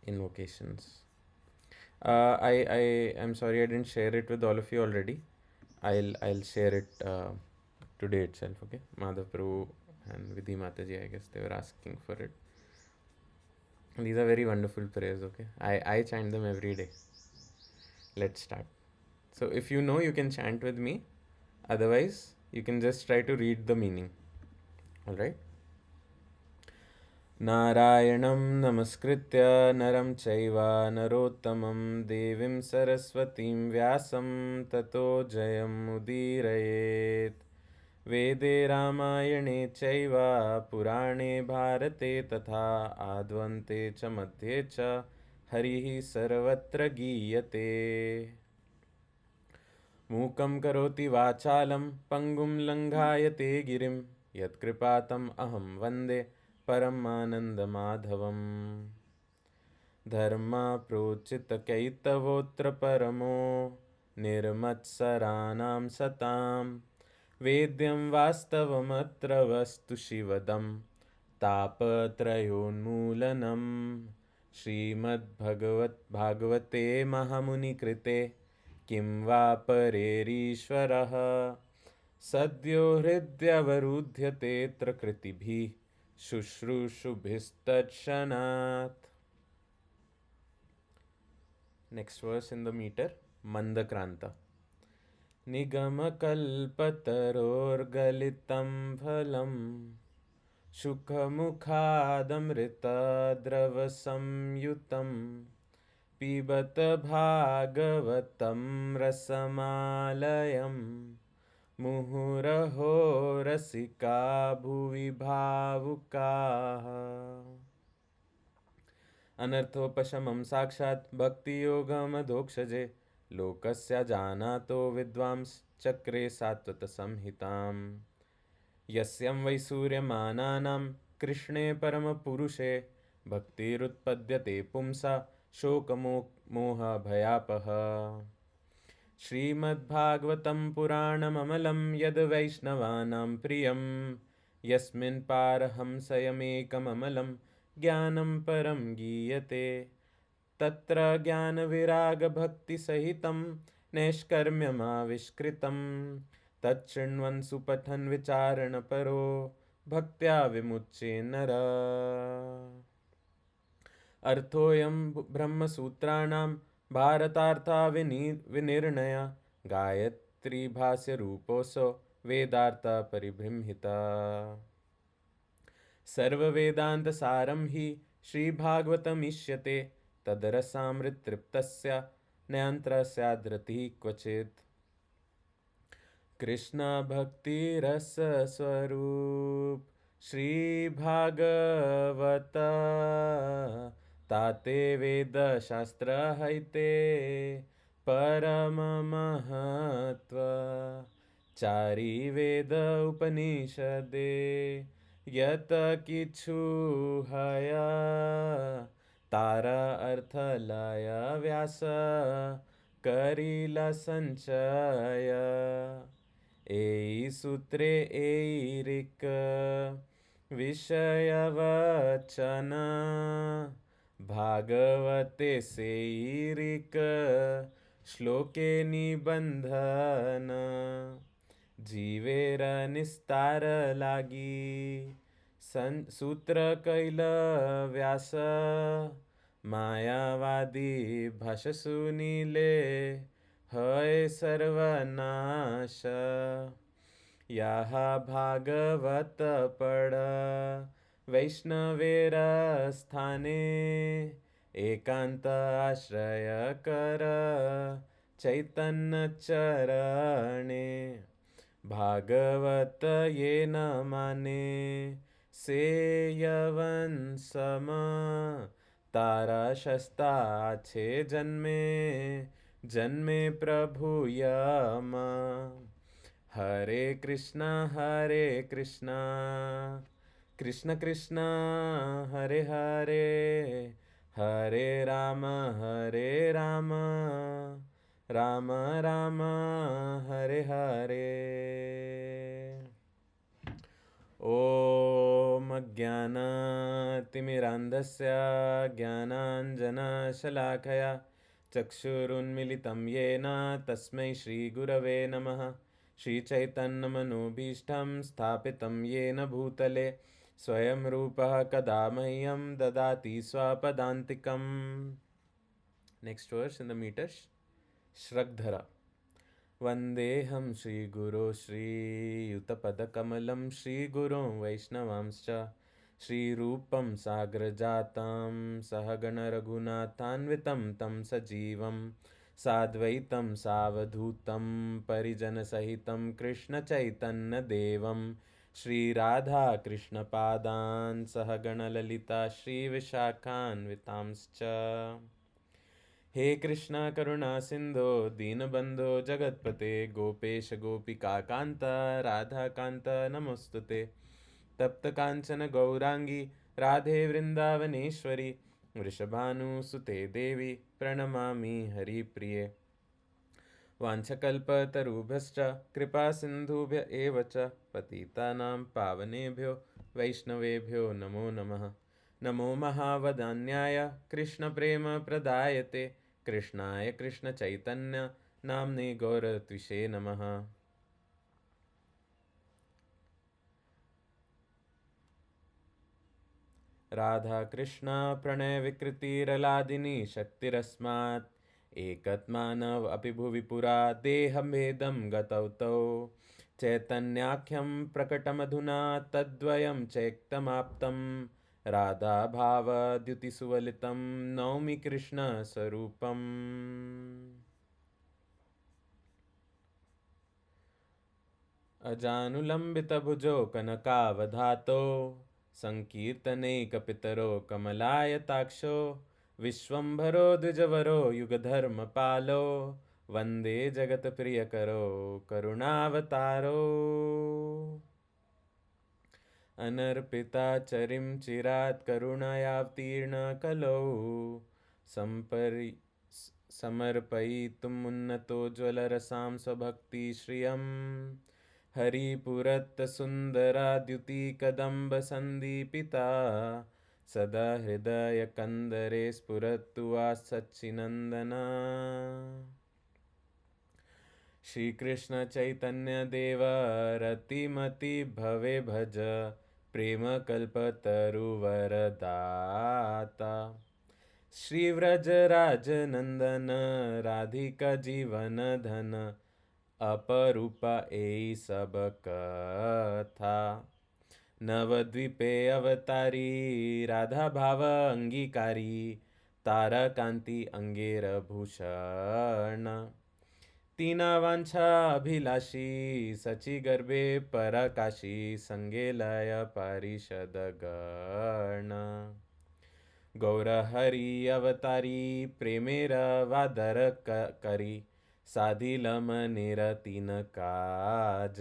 invocations. I am sorry I didn't share it with all of you already. I'll share it today itself. Okay, Madhav Prabhu and Vidhi Mataji, I guess they were asking for it. These are very wonderful prayers. Okay, I chant them every day. Let's start. So if you know, you can chant with me. Otherwise, you can just try to read the meaning. All right. नारायणं नमस्कृत्य नरं चैव नरोत्तमं देवीं सरस्वतीं व्यासं ततो जयमुदीरयेत् वेदे रामायणे चैव पुराणे भारते तथा आद्वन्ते च मध्ये च हरिः सर्वत्र गीयते मूकं करोति वाचालं पङ्गुं लङ्घायते गिरिं यत्कृपातम् अहं वन्दे परमानन्दमाधवम् धर्मा प्रोचितकैतवोऽत्र परमो निर्मत्सराणां सतां वेद्यं वास्तवमत्र वस्तु शिवदं तापत्रयोन्मूलनं श्रीमद्भगवते महामुनिकृते किं वा परेरीश्वरः सद्यो हृद्यवरुध्यतेऽत्र कृतिभिः शुश्रूषुभिस्तत्क्षणात्. Next verse in the meter. Mandakranta. निगमकल्पतरोर्गलितं फलं शुकमुखादमृतद्रवसंयुतं पिबत भागवतं रसमालयं मुहुरहो रसिका भुवि भावुकाः. अनर्थोपशमं साक्षात् भक्तियोगमधोक्षजे लोकस्य जानातो विद्वांश्चक्रे सात्वतसंहिताम्. यस्यं वै सूर्यमानानां कृष्णे परमपुरुषे भक्तिरुत्पद्यते पुंसा शोकमोहभयापः. श्रीमद्भागवतं पुराणममलं यद् वैष्णवानां प्रियं यस्मिन् पारहंसयमेकममलं ज्ञानं परं गीयते तत्र ज्ञानविरागभक्तिसहितं नैष्कर्म्यमाविष्कृतं तच्छृण्वन् सुपठन् विचारणपरो भक्त्या विमुच्ये नरः. अर्थोऽयं ब्रह्मसूत्राणां भारतार्था विनिर्णय गायत्री भाष्यरूपोऽसौ वेदार्थ परिबृंहिता. सर्ववेदान्तसारं हि श्रीभागवतमिष्यते तदरसामृततृप्तस्य नयन्त्रस्याद्रतिः क्वचित्. कृष्ण भक्तिरसस्वरूप श्रीभागवत ताते वेदशास्त्रहैते परममहत्व चारि वेद उपनिषदे यत किछु हया तारा अर्थ लय व्यास करिला संचय एई सूत्रे एईरिक विषयवचन भागवते सेईरिक श्लोके निबंधन जीवेर निस्तार लागी सूत्र कैल व्यास मायावादी भाष्य सुनीले हय सर्वनाश. याह भागवत पढ़ वैष्णवेर स्थाने एकांत आश्रय कर चैतन्य चरणे भागवत ये न माने से यवन सम तारा शस्ता छे जन्मे जन्मे प्रभु यम. हरे कृष्णा कृष्ण कृष्ण हरे हरे हरे राम राम राम हरे हरे. ओम अज्ञानतिमिरान्धस्य ज्ञानाञ्जनशलाकया चक्षुरुन्मिलितं येन तस्मै श्रीगुरवे नमः। श्रीचैतन्यमनोभीष्टं स्थापितं येन भूतले स्वयं रूपः कदा मह्यं ददाति स्वपदान्तिकम्। Next verse in the meters. श्रद्धरा वन्देऽहं श्रीगुरो श्रीयुतपदकमलं श्रीगुरों वैष्णवांश्च श्रीरूपं साग्रजातं सहगणरघुनाथान्वितं तं सजीवं साद्वैतं सावधूतं परिजनसहितं कृष्णचैतन्यदेवं श्रीराधाकृष्णपादान् सहगणललिता श्रीविशाखान्वितांश्च। हे कृष्णा करुणा सिंधो दीनबंधो जगतपते गोपेश गोपिका कांता राधा कांता नमोस्तुते। तप्त कांचन गौरांगी राधे वृंदावनेश्वरी वृषभानुसुते देवी प्रणमामि हरिप्रिये। वाञ्छकल्पतरुभ्यश्च कृपा सिन्धुभ्य एव च पतितानां पावनेभ्यो वैष्णवेभ्यो नमो नमः। नमो महावदान्याय कृष्णप्रेमप्रदायते कृष्णाय कृष्णचैतन्य नाम्ने गौरत्विषे नमः। राधा कृष्णा प्रणय विकृतिरलादिनी शक्तिरस्मात् एकत्मानव अपि भुवि पुरा देहभेदं गतौ तौ चैतन्याख्यं प्रकटमधुना तद्वयं चैक्तमाप्तं राधा भावद्युतिसुवलितं नौमि कृष्णस्वरूपम्। अजानुलम्बितभुजो कनकावधातो संकीर्तनैकपितरो कमलायताक्षो विश्वम्भरो द्विजवरो युगधर्मपालो वन्दे जगत्प्रियकरो करुणावतारो। अनर्पिताचरिं चिरात् करुणयावतीर्णकलौ समर्पयितुमुन्नतो ज्वलरसां स्वभक्तिश्रियम् हरिपुरत्तसुन्दराद्युतिकदम्बसन्दीपिता सदा हृदयकन्दरे स्फुरतु वा सच्चिनन्दना। श्रीकृष्णचैतन्यदेव रतिमतिभवे भज प्रेमकल्पतरुवरदाता श्रीव्रजराजनन्दन राधिका जीवनधन अपरूपा एई सब कथा। नवद्वीपे अवतारी राधा भाव अंगीकारी तारकांति अंगेरभूषण तीना वांछा अभिलाषी सची गर्भे पराकाशी संगेलय पारिषद गण। गौरहरि अवतारी प्रेमेर वादर करी साधिलमनेर तीन काज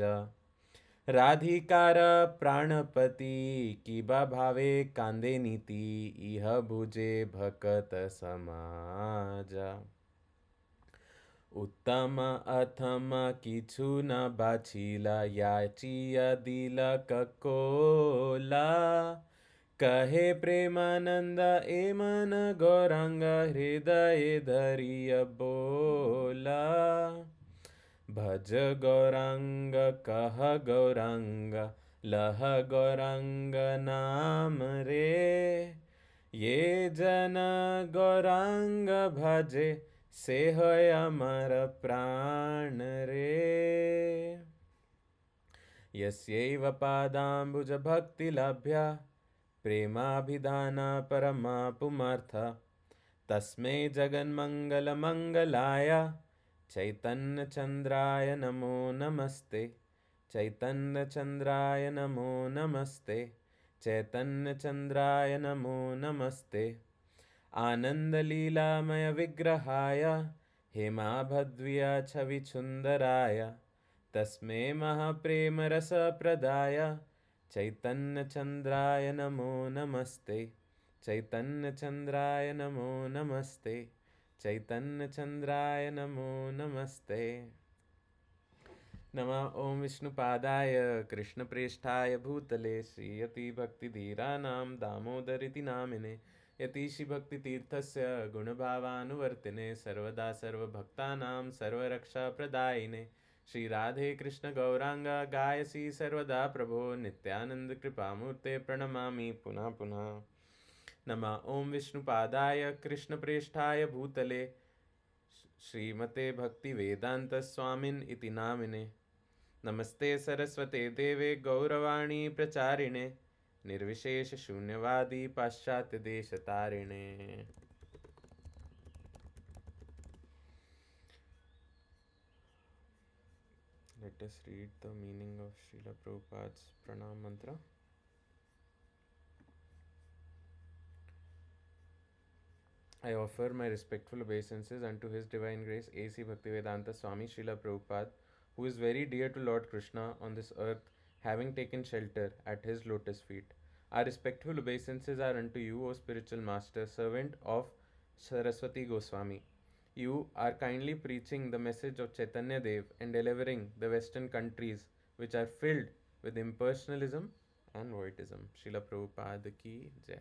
राधिकार प्राणपति किबा भावे कांदे नीति इह भुजे भकत समाज। उत्तम अथम किछु न बाछिला याचिया दिल ककोला कहे प्रेमानंद ए मन गौरांग हृदय धरिय बोला। भज गौरांग कह गौरांग लह गौरांग नाम रे ये जन गौरांग भजे से होय अमर प्राण रे। यस्यैव पादाम्बुज भक्ति लभ्या प्रेमाभिधाना परमा पुमार्थ तस्मै जगन्मंगल मंगलाय चैतन्य चंद्राय नमो नमस्ते। चैतन्य चंद्राय नमो नमस्ते। चैतन्य चंद्राय नमो नमस्ते। आनंदलीलामय विग्रहाय हेमाभद्व्य छविसुंदराय तस्मै महाप्रेमरसप्रदाय चैतन्यचंद्राय नमो नमस्ते। चैतन्यचंद्राय नमो नमस्ते। चैतन्यचंद्राय नमो नमस्ते। नमः ॐ विष्णुपादाय कृष्णप्रेष्ठाय भूतले श्रीयतिभक्तिधीराणां दामोदरिति नामिने यतीशिभक्तितीर्थस्य गुणभावानुवर्तिने सर्वदा सर्वभक्तानां सर्वरक्षाप्रदायिने श्रीराधे कृष्णगौराङ्ग गायसि सर्वदा प्रभो नित्यानन्दकृपामूर्ते प्रणमामि पुनः पुनः नमः ॐ विष्णुपादाय कृष्णप्रेष्ठाय भूतले श्रीमते भक्तिवेदान्तस्वामिन् इति नामिने नमस्ते सरस्वते देवे गौरवाणी प्रचारिणे निर्विशेष शून्यवादी पाश्चात्य देश तारिणे. Let us read the meaning of Srila Prabhupada's pranam mantra. I offer my respectful obeisances unto His Divine Grace A.C. Bhaktivedanta Swami Srila Prabhupada, who is very dear to Lord Krishna on this earth, having taken shelter at His lotus feet. Our respectful obeisances are unto you, O spiritual master, servant of Saraswati Goswami. You are kindly preaching the message of Chaitanya Dev and delivering the Western countries which are filled with impersonalism and voidism. Srila Prabhupada ki jai.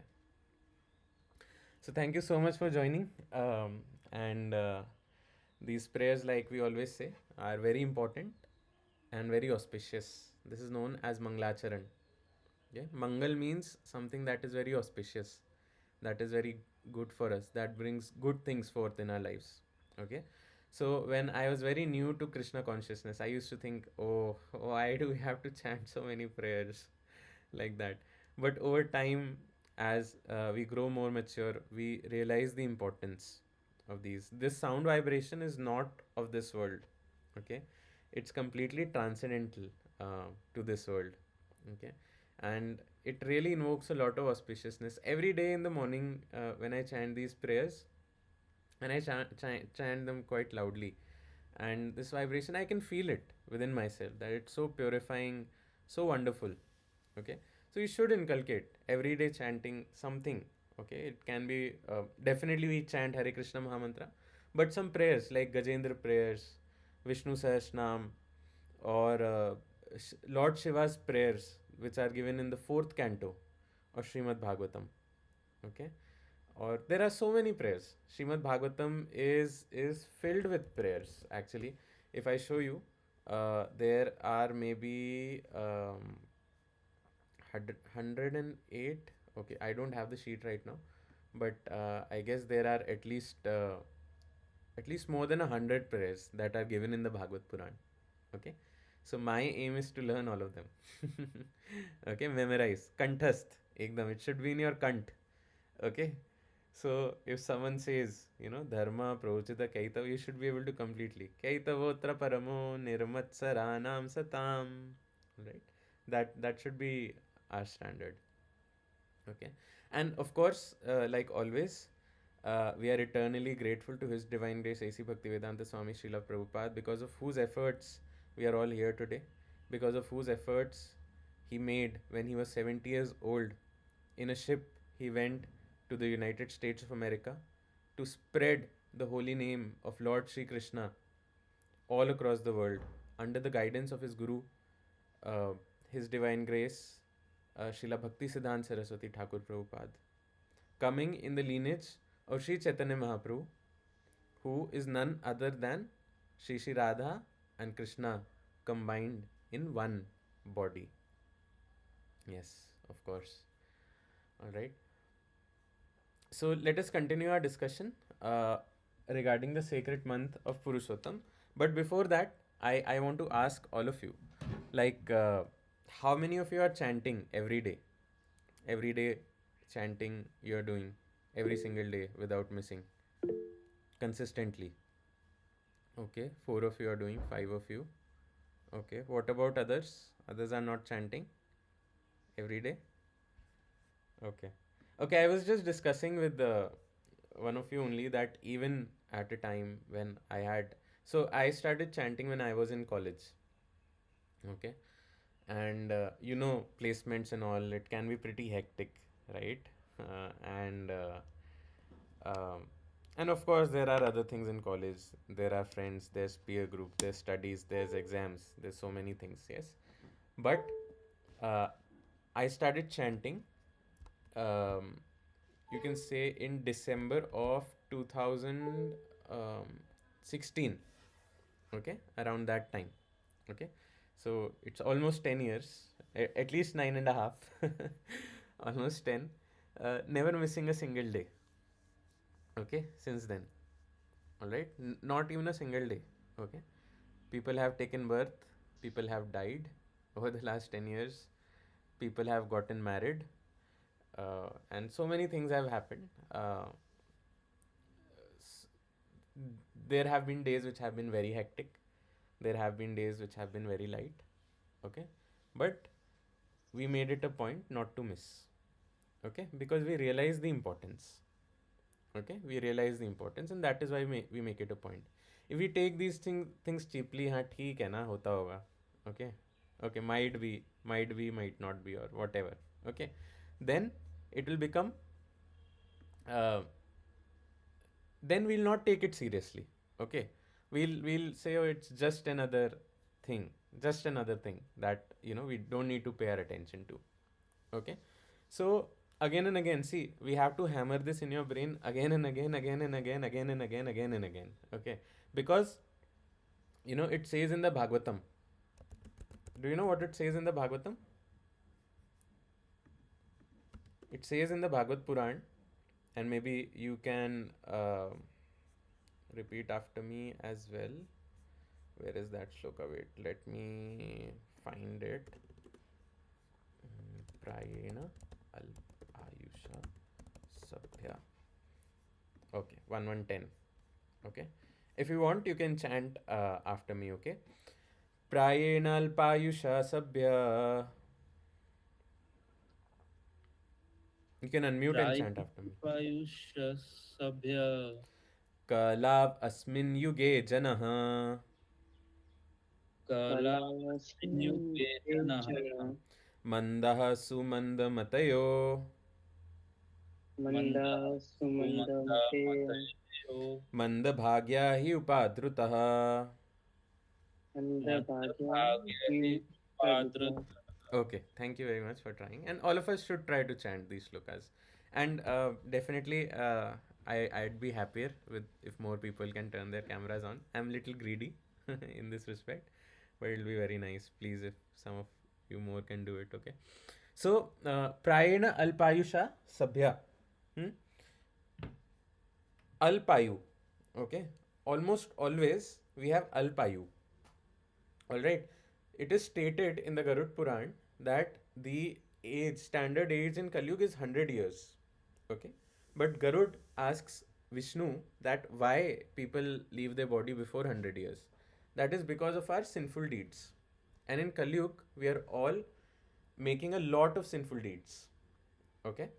So thank you so much for joining. And these prayers, like we always say, are very important and very auspicious. This is known as Manglacharan. Yeah, Mangal means something that is very auspicious, that is very good for us, that brings good things forth in our lives. Okay, so when I was very new to Krishna consciousness, I used to think, oh, why do we have to chant so many prayers like that? But over time, as we grow more mature, we realize the importance of these. This sound vibration is not of this world. Okay, it's completely transcendental to this world. Okay, and it really invokes a lot of auspiciousness. Every day in the morning, when I chant these prayers, and I chant them quite loudly, and this vibration, I can feel it within myself, that it's so purifying, so wonderful. Okay, so you should inculcate everyday chanting something. Okay, it can be definitely we chant Hare Krishna Mahamantra, but some prayers like Gajendra prayers, Vishnu Sahasranam, or Lord Shiva's prayers, which are given in the fourth canto of Srimad Bhagavatam. Okay, or there are so many prayers. Srimad Bhagavatam is filled with prayers. Actually, if I show you, there are maybe 108. Okay, I don't have the sheet right now, but I guess there are at least more than 100 prayers that are given in the Bhagavad Puran. Okay, so my aim is to learn all of them. Okay, memorize, kanthasth, ekdam. It should be in your kant. Okay, so if someone says, dharma prochita kaitav, you should be able to completely kaitavotra paramo nirmatsaranam satam, right? That should be our standard. Okay, and of course, like always, we are eternally grateful to His Divine Grace A.C. Bhaktivedanta Swami Srila Prabhupada, because of whose efforts we are all here today, because of whose efforts he made when he was 70 years old. In a ship, he went to the United States of America to spread the holy name of Lord Sri Krishna all across the world under the guidance of his Guru, uh, His Divine Grace, Srila Bhakti Siddhanta Saraswati Thakur Prabhupada, coming in the lineage of Sri Chaitanya Mahaprabhu, who is none other than Sri Radha and Krishna combined in one body. Yes, of course. All right. So let us continue our discussion regarding the sacred month of Purushottam. But before that, I want to ask all of you, like, how many of you are chanting every day? Every day chanting you're doing every single day without missing, consistently. Okay, 4 of you are doing, 5 of you. Okay, what about others? Others are not chanting every day? Okay. Okay, I was just discussing with one of you only, that even at a time when I had. So I started chanting when I was in college. Okay. And placements and all, it can be pretty hectic, right? And And of course, there are other things in college. There are friends, there's peer group, there's studies, there's exams, there's so many things, yes. But uh, I started chanting, um, you can say, in December of 2016, okay, around that time, okay. So it's almost 10 years, at least nine and a half, almost 10, never missing a single day, okay, since then. All right, not even a single day, okay. People have taken birth, people have died over the last 10 years, people have gotten married, and so many things have happened. S- there have been days which have been very hectic, there have been days which have been very light, okay, but we made it a point not to miss, okay, because we realize the importance, okay, we realize the importance, and that is why we make it a point. If we take these things cheaply, हाँ ठीक है ना, होता होगा, okay, okay, might not be, or whatever, okay, then it will become, uh, then we'll not take it seriously, okay. We'll say, oh, it's just another thing, just another thing that, we don't need to pay our attention to, okay. So again and again, see, we have to hammer this in your brain again and again, again and again, again and again, again and again, okay. Because it says in the Bhagavatam. Do you know what it says in the Bhagavatam? It says in the Bhagavad Puran, and maybe you can repeat after me as well. Where is that shloka? Wait, let me find it. Prayena Ayusha Sabhya. Okay, 1110. Okay. If you want, you can chant after me, okay? Prayena Alpayusha Sabhya. You can unmute and chant after me. प्रायुष्यसभ्य Kalav Asmin Yuge Janah. कलास्मिन् कलास्मिन् युगे युगे जनः च Mandaha Sumandamatayo. मन्दः मन्दः सुमन्दमते सुमन्दमतयो Mandabhagya hi upadrutaha. मन्दभाग्या मन्दभागे हि विप्रलुब्धा. पात्रता। Okay, thank you very much for trying. And all of us should try to chant these shlokas. And definitely, I'd be happier with if more people can turn their cameras on. I'm a little greedy in this respect, but it'll be very nice. Please, if some of you more can do it, okay? So, Prayena Alpayusha Sabhya. Hmm? Alpayu. Okay? Almost always we have Alpayu. Alright? It is stated in the Garud Puran that the standard age in Kalyug is 100 years. Okay? But Garud asks Vishnu that why people leave their body before 100 years. That is because of our sinful deeds. And in Kalyug, we are all making a lot of sinful deeds. Okay?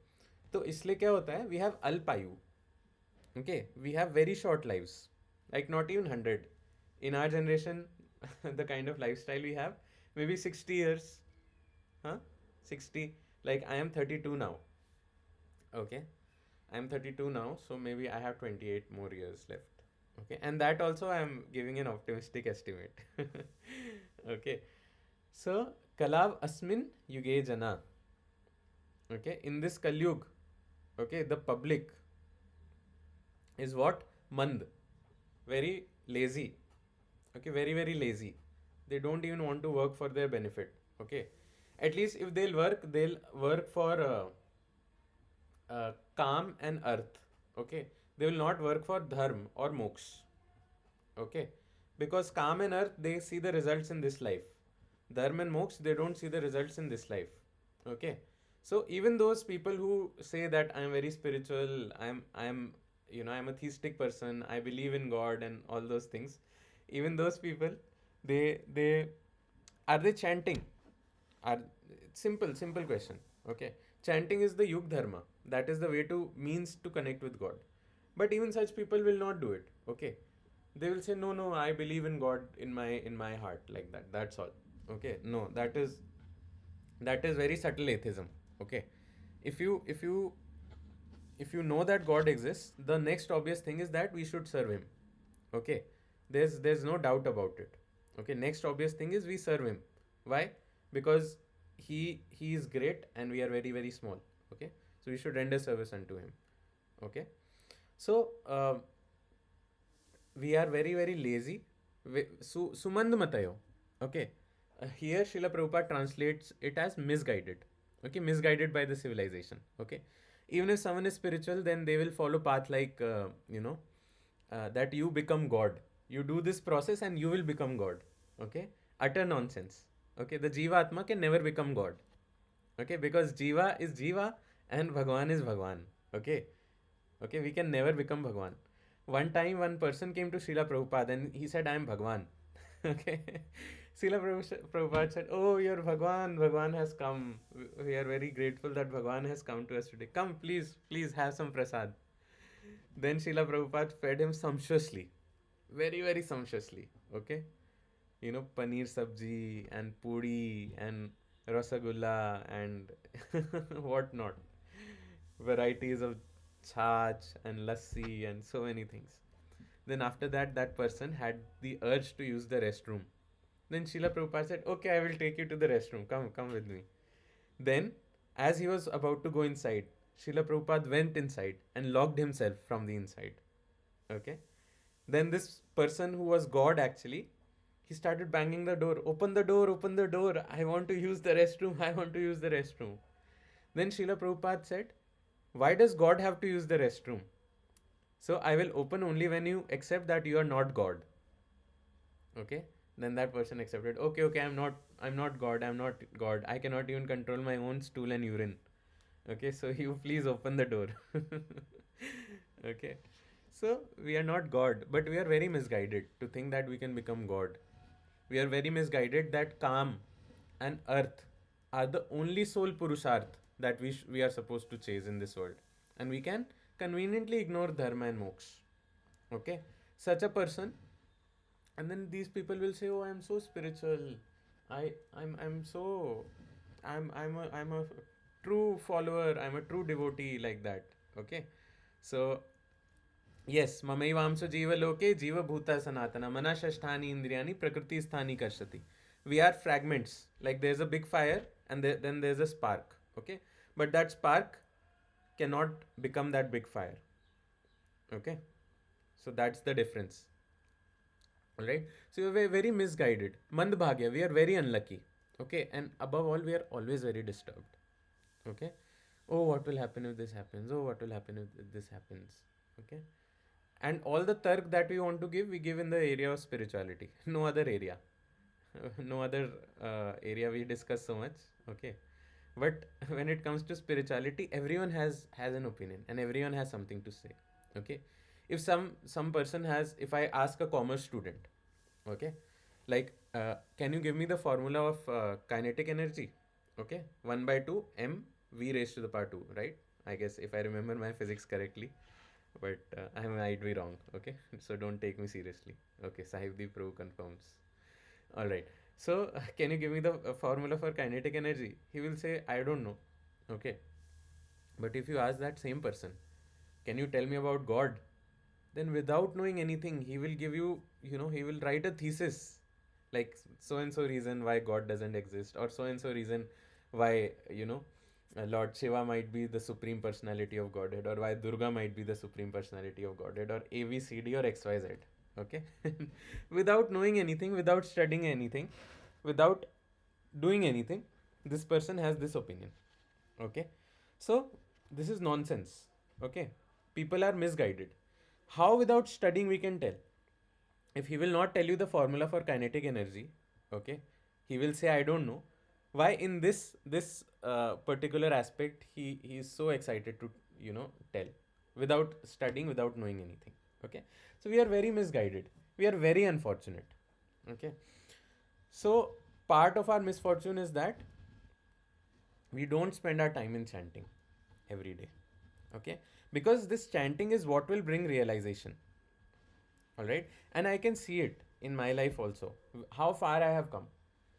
तो इसलिए क्या होता है, we have अल्पायु, okay, we have very short lives, like not even 100 in our generation. The kind of lifestyle we have, maybe 60 years, huh, 60, like I am 32 now, okay, I am 32 now, so maybe I have 28 more years left, okay, and that also I am giving an optimistic estimate. Okay, so kalav asmin yuge jana, okay, in this kalyug, okay, the public is what? Mand, very lazy, okay, very very lazy. They don't even want to work for their benefit, okay. At least if they'll work for calm and earth, okay. They will not work for dharm or moksha, okay, because calm and earth, they see the results in this life. Dharma and moksha, they don't see the results in this life, okay. So even those people who say that I am very spiritual, I'm I'm a theistic person, I believe in God and all those things, even those people, they are they chanting? Are simple question, okay. Chanting is the yug dharma, that is the way to means to connect with God. But even such people will not do it, okay. They will say, no, no, I believe in God in my heart, like that, that's all, okay. No, that is very subtle atheism, okay. If you if you know that God exists, the next obvious thing is that we should serve him. Okay, there's no doubt about it. Okay, next obvious thing is we serve him. Why? Because he is great and we are very very small. Okay, so we should render service unto him. Okay, so we are very very lazy. Sumand matayo. Okay, here Srila Prabhupada translates it as misguided. Okay, misguided by the civilization. Okay, even if someone is spiritual, then they will follow path like that you become God. You do this process and you will become God. Okay, utter nonsense. Okay, the Jiva Atma can never become God. Okay, because Jiva is Jiva and Bhagwan is Bhagwan. Okay, okay, we can never become Bhagwan. One time, one person came to Srila Prabhupada and he said, I am Bhagwan. Okay, Prabhupada said, oh, your Bhagwan, Bhagwan has come. We are very grateful that Bhagwan has come to us today. Come, please, please have some prasad. Then Srila Prabhupada fed him sumptuously, very, very sumptuously. Okay, you know, paneer sabji and puri and rasagulla and what not, varieties of chach and lassi and so many things. Then after that, that person had the urge to use the restroom. Then Srila Prabhupada said, okay, I will take you to the restroom. Come with me. Then, as he was about to go inside, Srila Prabhupada went inside and locked himself from the inside. Okay. Then this person who was God actually, he started banging the door. Open the door, open the door. I want to use the restroom. I want to use the restroom. Then Srila Prabhupada said, why does God have to use the restroom? So I will open only when you accept that you are not God. Okay. Then that person accepted. Okay, okay, I'm not God. I'm not God. I cannot even control my own stool and urine. Okay, so you please open the door. Okay. So we are not God, but we are very misguided to think that we can become God. We are very misguided that Kam and Earth are the only sole Purusharth that we are supposed to chase in this world. And we can conveniently ignore Dharma and Moksha. Okay? Such a person, and then these people will say, oh, I'm so spiritual. I'm so I'm a true follower, I'm a true devotee, like that. Okay, so yes, mamayvamso jiva loke jiva bhuta sanatana manashasthani indriyani prakriti sthani karshati. We are fragments, like there's a big fire and then there's a spark. Okay, but that spark cannot become that big fire. Okay, so that's the difference. All right, so we are very misguided, mandbhagya, we are very unlucky. Okay, and above all, we are always very disturbed. Okay, oh, what will happen if this happens? Oh, what will happen if this happens? Okay, and all the tark that we want to give, we give in the area of spirituality. No other area. No other area we discuss so much. Okay, but when it comes to spirituality, everyone has an opinion and everyone has something to say. Okay, if some person has, if I ask a commerce student, okay, like can you give me the formula of kinetic energy? Okay, 1 by 2 m v raised to the power 2, right? I guess if I remember my physics correctly, but I might be wrong. Okay, so don't take me seriously. Okay, Sahibdeep Pro confirms. All right. So can you give me the formula for kinetic energy? He will say, I don't know. Okay. But if you ask that same person, can you tell me about God? Then without knowing anything, he will give you, he will write a thesis like so and so reason why God doesn't exist, or so and so reason why, Lord Shiva might be the supreme personality of Godhead, or why Durga might be the supreme personality of Godhead, or ABCD or XYZ. Okay. Without knowing anything, without studying anything, without doing anything, this person has this opinion. Okay, so this is nonsense. Okay, people are misguided. How without studying we can tell? If he will not tell you the formula for kinetic energy, okay, he will say I don't know. Why in this particular aspect he is so excited to tell, without studying, without knowing anything. Okay, so we are very misguided, we are very unfortunate. Okay, so part of our misfortune is that we don't spend our time in chanting every day. Okay, because this chanting is what will bring realization. All right, and I can see it in my life also, how far I have come,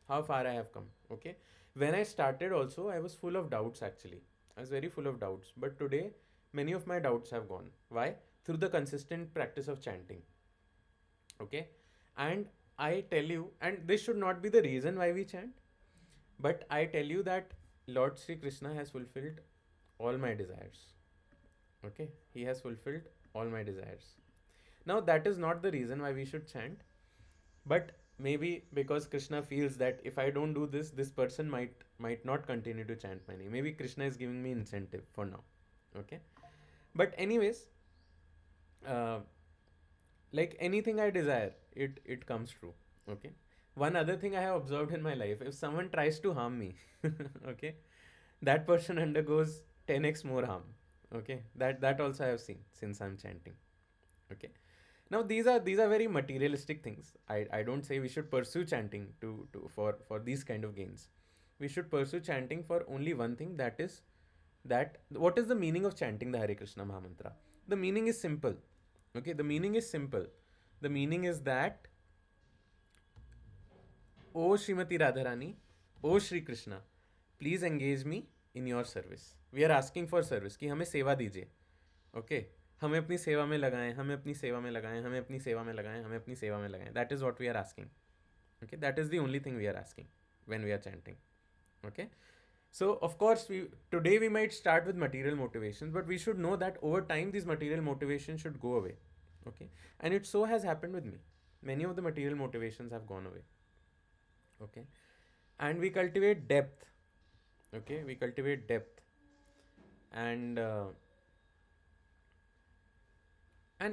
how far I have come. Okay, when I started also, I was full of doubts actually. I was very full of doubts, but today many of my doubts have gone. Why? Through the consistent practice of chanting. Okay? And I tell you, and this should not be the reason why we chant, but I tell you that Lord Sri Krishna has fulfilled all my desires. Okay? He has fulfilled all my desires. Now, that is not the reason why we should chant, but maybe because Krishna feels that if I don't do this, this person might not continue to chant my name. Maybe Krishna is giving me incentive for now. Okay? But anyways, uh, like anything I desire, it comes true. Okay. One other thing I have observed in my life: if someone tries to harm me, okay, that person undergoes 10x more harm. Okay, that also I have seen since I'm chanting. Okay. Now these are very materialistic things. I don't say we should pursue chanting to for these kind of gains. We should pursue chanting for only one thing, that is that what is the meaning of chanting the Hare Krishna Mahamantra? The meaning is simple. Okay, the meaning is simple. The meaning is that, O Srimati Radharani, O Shri Krishna, please engage me in your service. We are asking for service कि हमें सेवा दीजिए. Okay, हमें अपनी सेवा में लगाएं, हमें अपनी सेवा में लगाएं, हमें अपनी सेवा में लगाएं, हमें अपनी सेवा में लगाएं. That is what we are asking. Okay, that is the only thing we are asking when we are chanting. Okay, so of course today we might start with material motivations, but we should know that over time these material motivations should go away. Okay, and it so has happened with me. Many of the material motivations have gone away. Okay, and we cultivate depth. Okay, we cultivate depth, and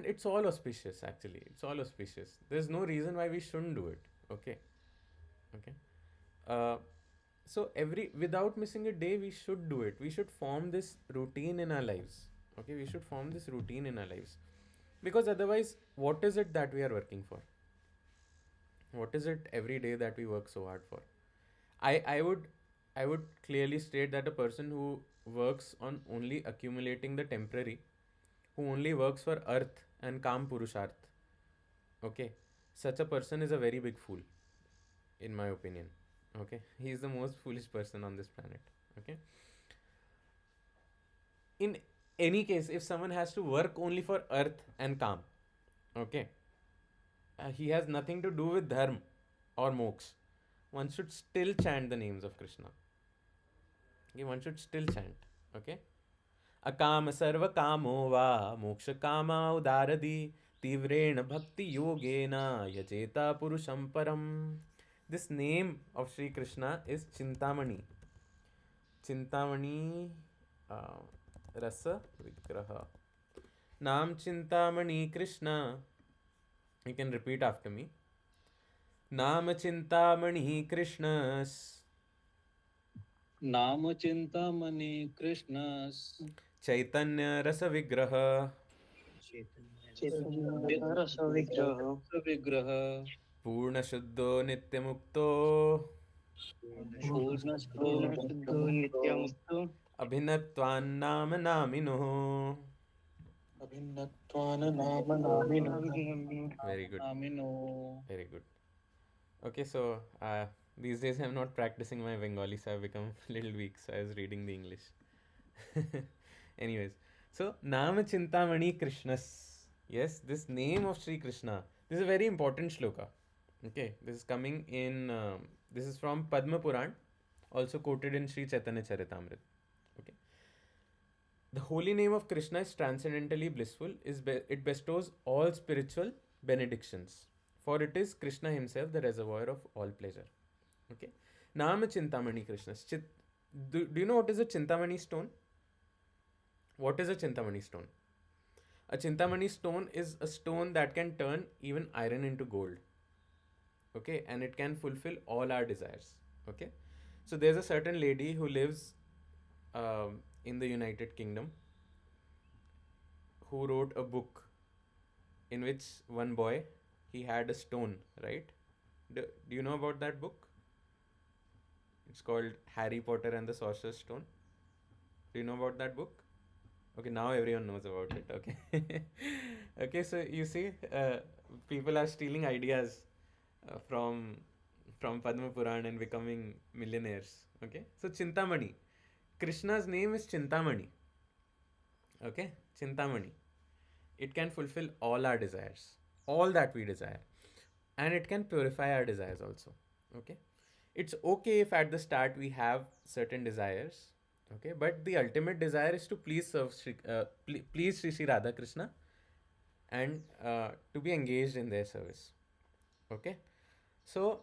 it's all auspicious. Actually, it's all auspicious. There's no reason why we shouldn't do it. Okay. Okay. uh, so every without missing a day we should do it. We should form this routine in our lives. Okay, we should form this routine in our lives, because otherwise what is it that we are working for? What is it every day that we work so hard for? I would clearly state that a person who works on only accumulating the temporary, who only works for earth and kam purusharth, okay, such a person is a very big fool, in my opinion. Okay, he is the most foolish person on this planet. Okay, in any case, if someone has to work only for earth and kam, okay, he has nothing to do with dharma or moksha, one should still chant the names of Krishna. Okay, one should still chant. Okay, अकाम सर्व कामो वा मोक्ष कामा उदारदि तीव्रेण भक्ति योगेन यजेता पुरुषं परम. This name of Sri Krishna is Chintamani. Chintamani Rasa Vigraha. Naam Chintamani Krishna. You can repeat after me. Naam Chintamani Krishna. नाम Chintamani Krishna Chaitanya Rasa Vigraha. चैतन्य रस विग्रह विग्रह Purna Shuddho Nityamukto. पूर्णस्थो पूर्ण शुद्धो नित्यमुक्तो Abhinatvan Naminoh. अभिन्नत्वान नाम नामिनः Very good. नामिनो. Very good. Okay, so these days I'm not practicing my Bengali, so I've become a little weak. So I was reading the English. Anyways, so Nama Chintamani Krishnas. Yes, this name of Sri Krishna. This is a very important shloka. Okay, this is coming in. This is from Padma Puran, also quoted in Sri Chaitanya Charitamrita. Okay, the holy name of Krishna is transcendently blissful. It bestows all spiritual benedictions, for it is Krishna himself, the reservoir of all pleasure. Okay, Nama Chintamani Krishna. Do you know what is a Chintamani stone? What is a Chintamani stone? A Chintamani stone is a stone that can turn even iron into gold. Okay, and it can fulfill all our desires. Okay, so there's a certain lady who lives in the United Kingdom who wrote a book in which one boy, he had a stone, right? Do you know about that book? It's called Harry Potter and the Sorcerer's Stone. Do you know about that book? Okay, now everyone knows about it. Okay. Okay, so you see, people are stealing ideas from Padma Puran and becoming millionaires. Okay, so Chintamani. Krishna's name is Chintamani. Okay, Chintamani. It can fulfill all our desires, all that we desire, and it can purify our desires also. Okay, it's okay if at the start we have certain desires. Okay, but the ultimate desire is to please Sri Sri Radha Krishna, and to be engaged in their service. Okay, so,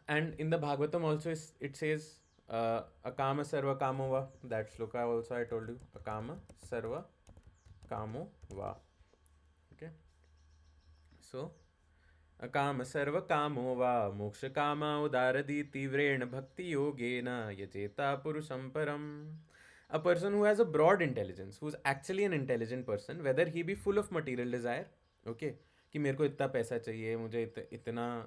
and in the Bhagavatam also it says akama sarva kamo va. That shloka also I told you, akama sarva kamo va. Okay, so अकाम सर्व कामो वा मोक्ष कामा उदारदी तीव्रेण भक्ति योगेन यजेता पुरुषं परम. A person who has a broad intelligence, who is actually an intelligent person, whether he be full of material desire, okay, कि मेरे को इतना पैसा चाहिए, मुझे इतना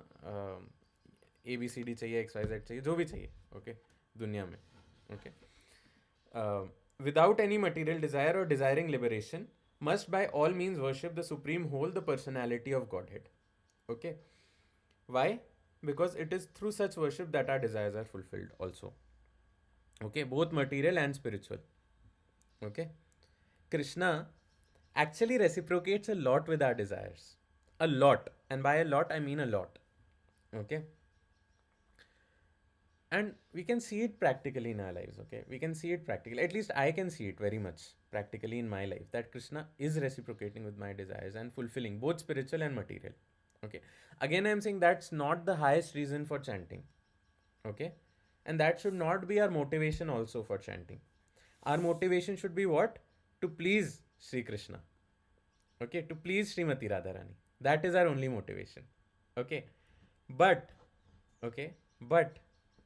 ए बी सी डी चाहिए, एक्स वाई जेड चाहिए, जो भी चाहिए, ओके, दुनिया में, okay, without any material desire or desiring liberation, must by all means worship the supreme whole, the personality of Godhead. Okay, why? Because it is through such worship that our desires are fulfilled also. Okay, both material and spiritual. Okay, Krishna actually reciprocates a lot with our desires, a lot, and by a lot I mean a lot. Okay, and we can see it practically in our lives. Okay, we can see it practically, at least I can see it very much practically in my life, that Krishna is reciprocating with my desires and fulfilling both spiritual and material. Okay, again I'm saying that's not the highest reason for chanting. Okay, and that should not be our motivation also for chanting. Our motivation should be what? To please Sri Krishna. Okay, to please Srimati Radharani. That is our only motivation. Okay, but, okay, but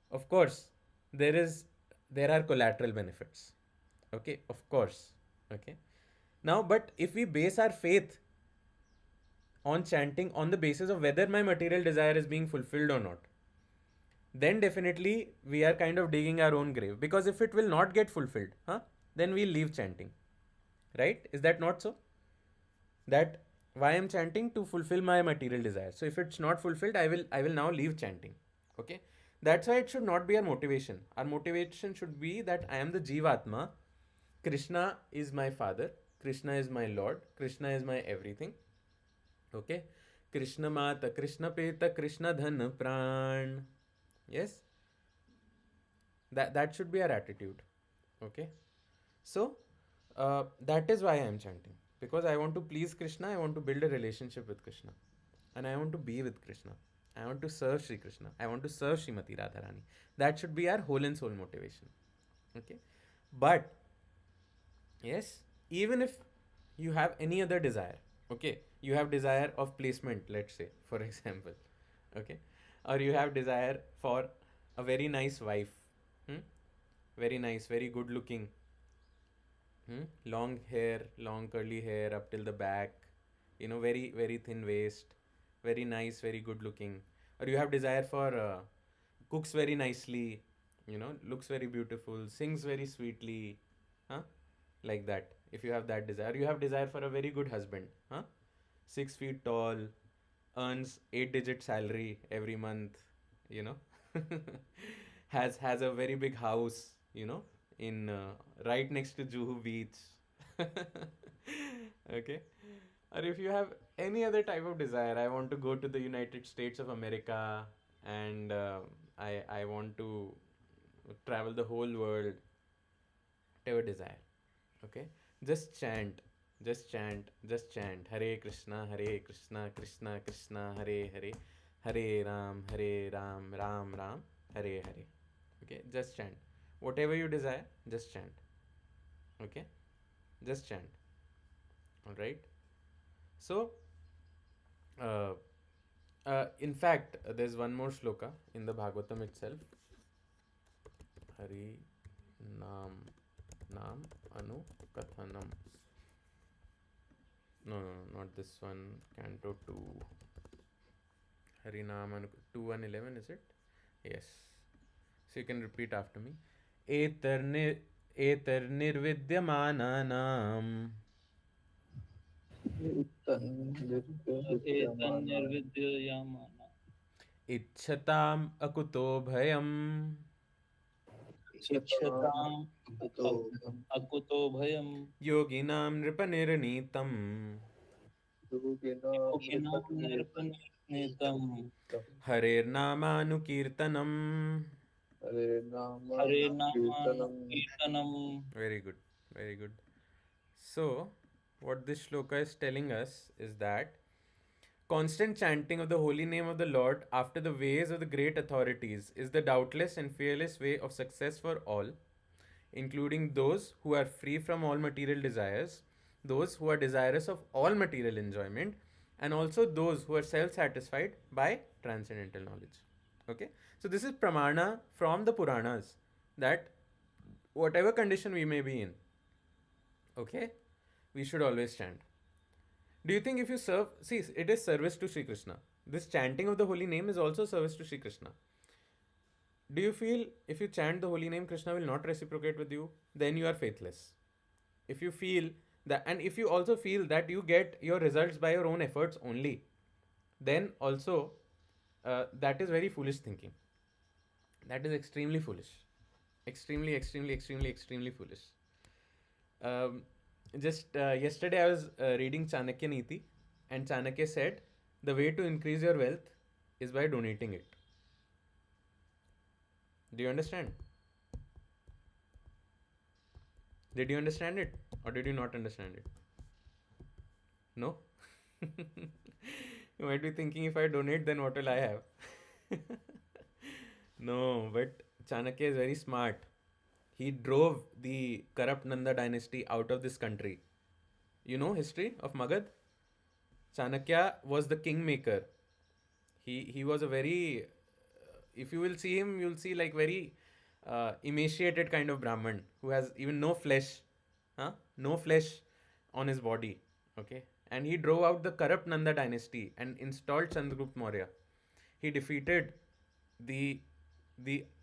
of course there are collateral benefits. Okay, of course. Okay, now, but if we base our faith on chanting on the basis of whether my material desire is being fulfilled or not, then definitely we are kind of digging our own grave, because if it will not get fulfilled, then we'll leave chanting, right? Is that not so? That why I'm chanting? To fulfill my material desire. So if it's not fulfilled, I will now leave chanting. Okay, that's why it should not be our motivation. Our motivation should be that I am the jivatma, Krishna is my father, Krishna is my lord, Krishna is my everything. Okay, Krishna mata, Krishna peta, Krishna dhan pran. Yes, that should be our attitude. Okay, so that is why I am chanting, because I want to please Krishna, I want to build a relationship with Krishna, and I want to be with Krishna, I want to serve Sri Krishna, I want to serve Srimati Radharani. That should be our whole and soul motivation. Okay, but yes, even if you have any other desire, okay, you have desire of placement, let's say, for example, okay, or you have desire for a very nice wife, hmm? Very nice, very good looking, long hair, long curly hair up till the back, very, very thin waist, very nice, very good looking. Or you have desire for cooks very nicely, looks very beautiful, sings very sweetly, huh? Like that. If you have that desire, you have desire for a very good husband, huh? 6 feet tall, earns 8-digit salary every month, you know, has a very big house, in right next to Juhu Beach. Okay. Or if you have any other type of desire, I want to go to the United States of America, and I want to travel the whole world, whatever desire. Okay, just chant, just chant, just chant. Hare Krishna, Hare Krishna, Krishna Krishna, Hare Hare, Hare Ram, Hare Ram, Ram Ram, Hare Hare. Okay, just chant. Whatever you desire, just chant. Okay, just chant. All right. So, uh, in fact, there's one more shloka in the Bhagavatam itself. Hari Nam Nam Anu Kathanam. No, no, no, not this one. Canto 2. Harinam Anu 2:111, is it? Yes. So you can repeat after me. Eter nirvidyamananam एतन्निर्विद्यमाना इच्छताम akuto bhayam शिक्षताम् अकुतो भयम् योगिनां नृपनिर्नीतम् योगिनां निर्पणितम् हरेर्नामानुकीर्तनम्. हरे नामानुकीर्तनम्. Very good, very good. So, what this shloka is telling us is that constant chanting of the holy name of the Lord after the ways of the great authorities is the doubtless and fearless way of success for all, including those who are free from all material desires, those who are desirous of all material enjoyment, and also those who are self satisfied by transcendental knowledge. Okay, so this is pramana from the Puranas that whatever condition we may be in, okay, we should always chant. Do you think if you serve, see, it is service to Sri Krishna. This chanting of the holy name is also service to Sri Krishna. Do you feel if you chant the holy name, Krishna will not reciprocate with you? Then you are faithless. If you feel that, and if you also feel that you get your results by your own efforts only, then also that is very foolish thinking. That is extremely foolish. Extremely, extremely, extremely, extremely foolish. Um, just yesterday, I was reading Chanakya Niti, and Chanakya said the way to increase your wealth is by donating it. Do you understand? Did you understand it, or did you not understand it? No? You might be thinking if I donate, then what will I have? No, but Chanakya is very smart. He drove the corrupt Nanda dynasty out of this country. You know history of Magad? Chanakya was the kingmaker. He was a very if you will see him, you'll see like very emaciated kind of Brahman who has even no flesh, huh? No flesh on his body. Okay, and he drove out the corrupt Nanda dynasty and installed Chandragupta Maurya. He defeated the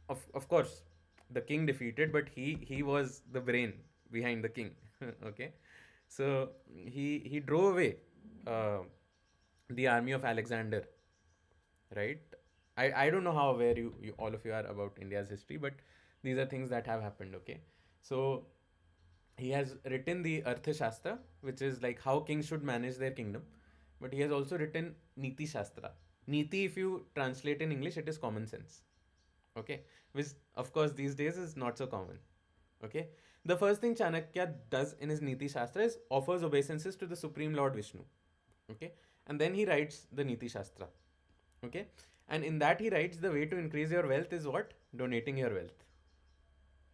of course the king defeated, but he was the brain behind the king. Okay, so he drove away uh, the army of Alexander, right? I don't know how aware you all of you are about India's history, but these are things that have happened. Okay, so he has written the Arthashastra, which is like how kings should manage their kingdom, but he has also written Niti Shastra. Niti, if you translate in English, it is common sense. Okay, which of course these days is not so common. Okay, the first thing Chanakya does in his Niti Shastra is offers obeisances to the Supreme Lord Vishnu. Okay, and then he writes the Niti Shastra. Okay, and in that he writes the way to increase your wealth is what? Donating your wealth.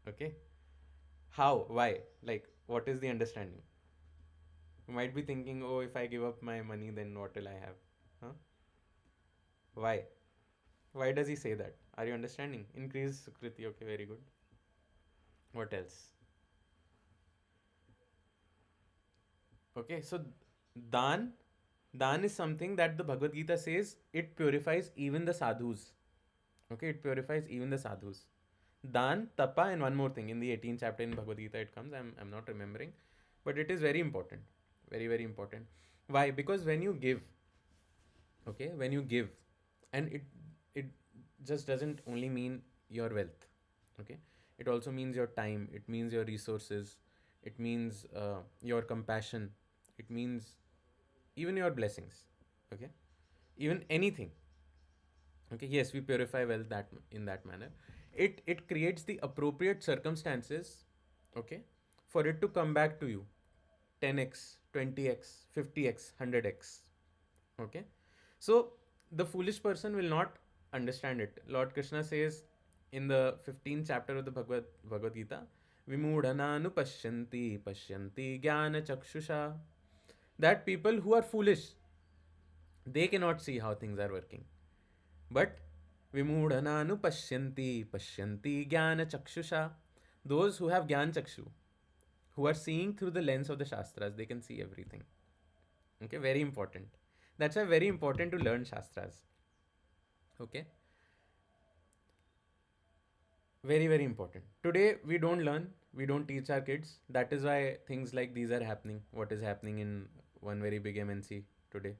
Okay, how? Why? Like, what is the understanding? You might be thinking, oh, if I give up my money, then what will I have? Huh? Why? Why does he say that? Are you understanding? Increase Sukriti. Okay, very good. What else? Okay, so Dan, Dan is something that the Bhagavad Gita says it purifies even the sadhus. Okay, it purifies even the sadhus. Dan, Tapa, and one more thing in the 18th chapter in Bhagavad Gita it comes. I'm not remembering, but it is very important, very very important. Why? Because when you give, okay, when you give, and it just doesn't only mean your wealth, okay, it also means your time, it means your resources, it means your compassion, it means even your blessings, okay, even anything. Okay, yes, we purify wealth that in that manner. It creates the appropriate circumstances, okay, for it to come back to you 10x, 20x, 50x, 100x. Okay, so the foolish person will not understand it. Lord Krishna says in the 15th chapter of the Bhagavad Gita, vimudhananu pashyanti jnana chakshusha, that people who are foolish, they cannot see how things are working. But vimudhananu pashyanti jnana chakshusha, those who have jnana chakshu, who are seeing through the lens of the shastras, they can see everything. Okay, very important. That's why very important to learn shastras. Okay, very very important. Today we don't learn, we don't teach our kids. That is why things like these are happening. What is happening in one very big MNC today,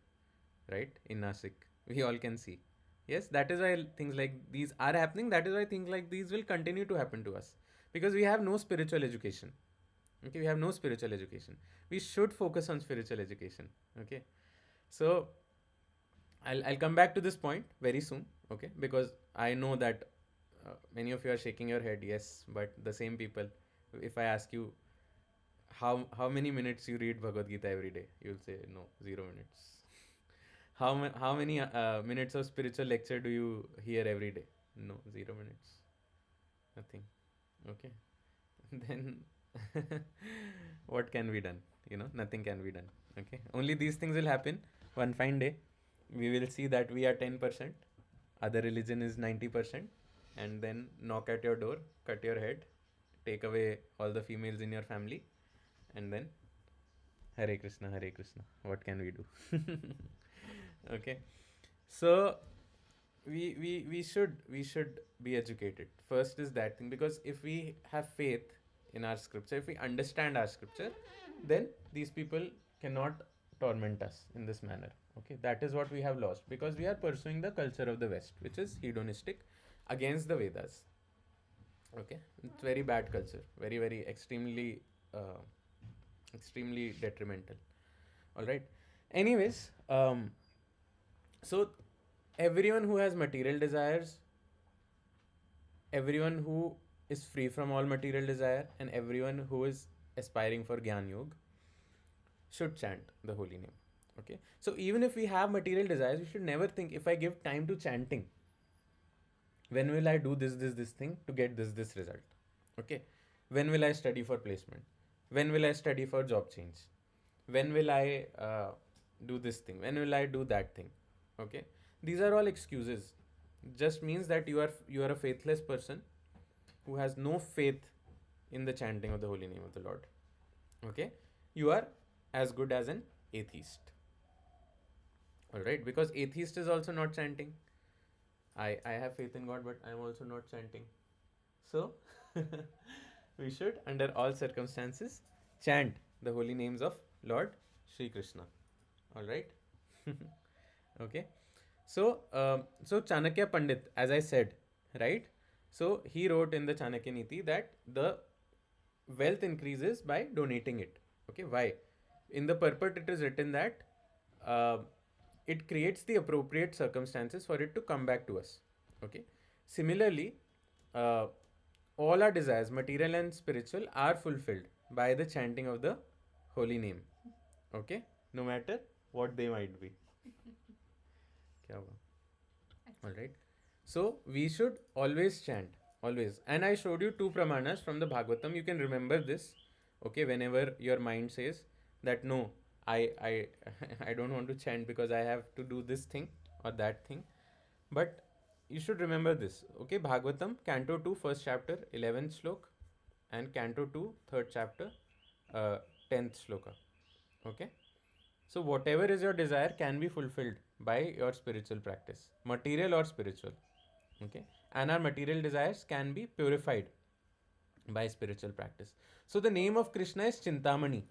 right? In Nasik, we all can see. Yes, that is why things like these are happening. That is why things like these will continue to happen to us. because we have no spiritual education. Okay, we have no spiritual education. We should focus on spiritual education. Okay, so I'll come back to this point very soon. Okay, because I know that many of you are shaking your head. Yes, but the same people, if I ask you how many minutes you read Bhagavad Gita every day, you'll say no, 0 minutes. How many minutes of spiritual lecture do you hear every day? No, 0 minutes. Nothing. Okay. Then what can be done? Nothing can be done. Okay. Only these things will happen. One fine day, we will see that we are 10%, other religion is 90%, and then knock at your door, cut your head, take away all the females in your family, and then Hare Krishna, Hare Krishna. What can we do? Okay. So we should be educated. First is that thing, because if we have faith in our scripture, if we understand our scripture, then these people cannot torment us in this manner. Okay, that is what we have lost, because we are pursuing the culture of the West, which is hedonistic, against the Vedas. Okay, it's very bad culture, very very uh, extremely detrimental. All right. Anyways, so everyone who has material desires, everyone who is free from all material desire, and everyone who is aspiring for Gyan Yog should chant the holy name. Okay. So even if we have material desires, we should never think, if I give time to chanting, when will I do this thing to get this result? Okay. When will I study for placement? When will I study for job change? When will I do this thing? When will I do that thing? Okay. These are all excuses. Just means that you are a faithless person who has no faith in the chanting of the holy name of the Lord. Okay. You are as good as an atheist. All right. Because atheist is also not chanting. I have faith in God, but I am also not chanting. So we should, under all circumstances, chant the holy names of Lord Shri Krishna. All right. Okay. So Chanakya Pandit, as I said, right? So he wrote in the Chanakya Niti that the wealth increases by donating it. Okay, why? In the purport, it is written that uh, it creates the appropriate circumstances for it to come back to us. Okay. Similarly, uh, all our desires, material and spiritual, are fulfilled by the chanting of the holy name. Okay, no matter what they might be. क्या हुआ? All right. So we should always chant, always. And I showed you two pramanas from the Bhagavatam. You can remember this. Okay, whenever your mind says that no, I I don't want to chant because I have to do this thing or that thing. But you should remember this. Okay, Bhagavatam, Canto 2, first chapter, 11th slok, and Canto 2, third chapter, 10th sloka. Okay. So, whatever is your desire can be fulfilled by your spiritual practice, material or spiritual. Okay. And our material desires can be purified by spiritual practice. So, the name of Krishna is Chintamani,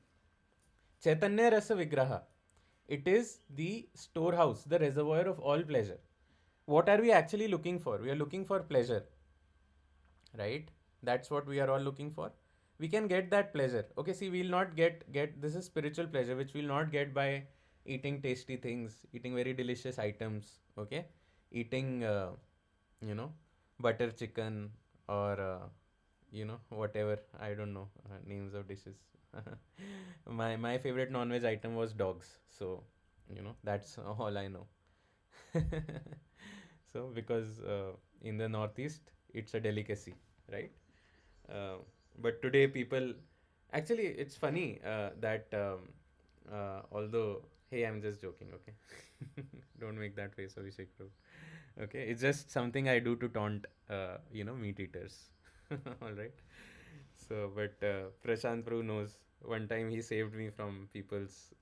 Chaitanya Rasa Vigraha. It is the storehouse, the reservoir of all pleasure. What are we actually looking for? We are looking for pleasure, right? That's what we are all looking for. We can get that pleasure. Okay, see, we'll not get this is spiritual pleasure, which we'll not get by eating tasty things, eating very delicious items. Okay, eating you know butter chicken, or whatever, I don't know names of dishes. My favorite non-veg item was dogs, so that's all I know. So because in the northeast it's a delicacy, right? uh, but today people, actually it's funny that although, hey, I'm just joking, okay? Don't make that face, Abhishek bro. Okay, it's just something I do to taunt meat eaters. All right. So but Prashant Prabhu knows, one time he saved me from people's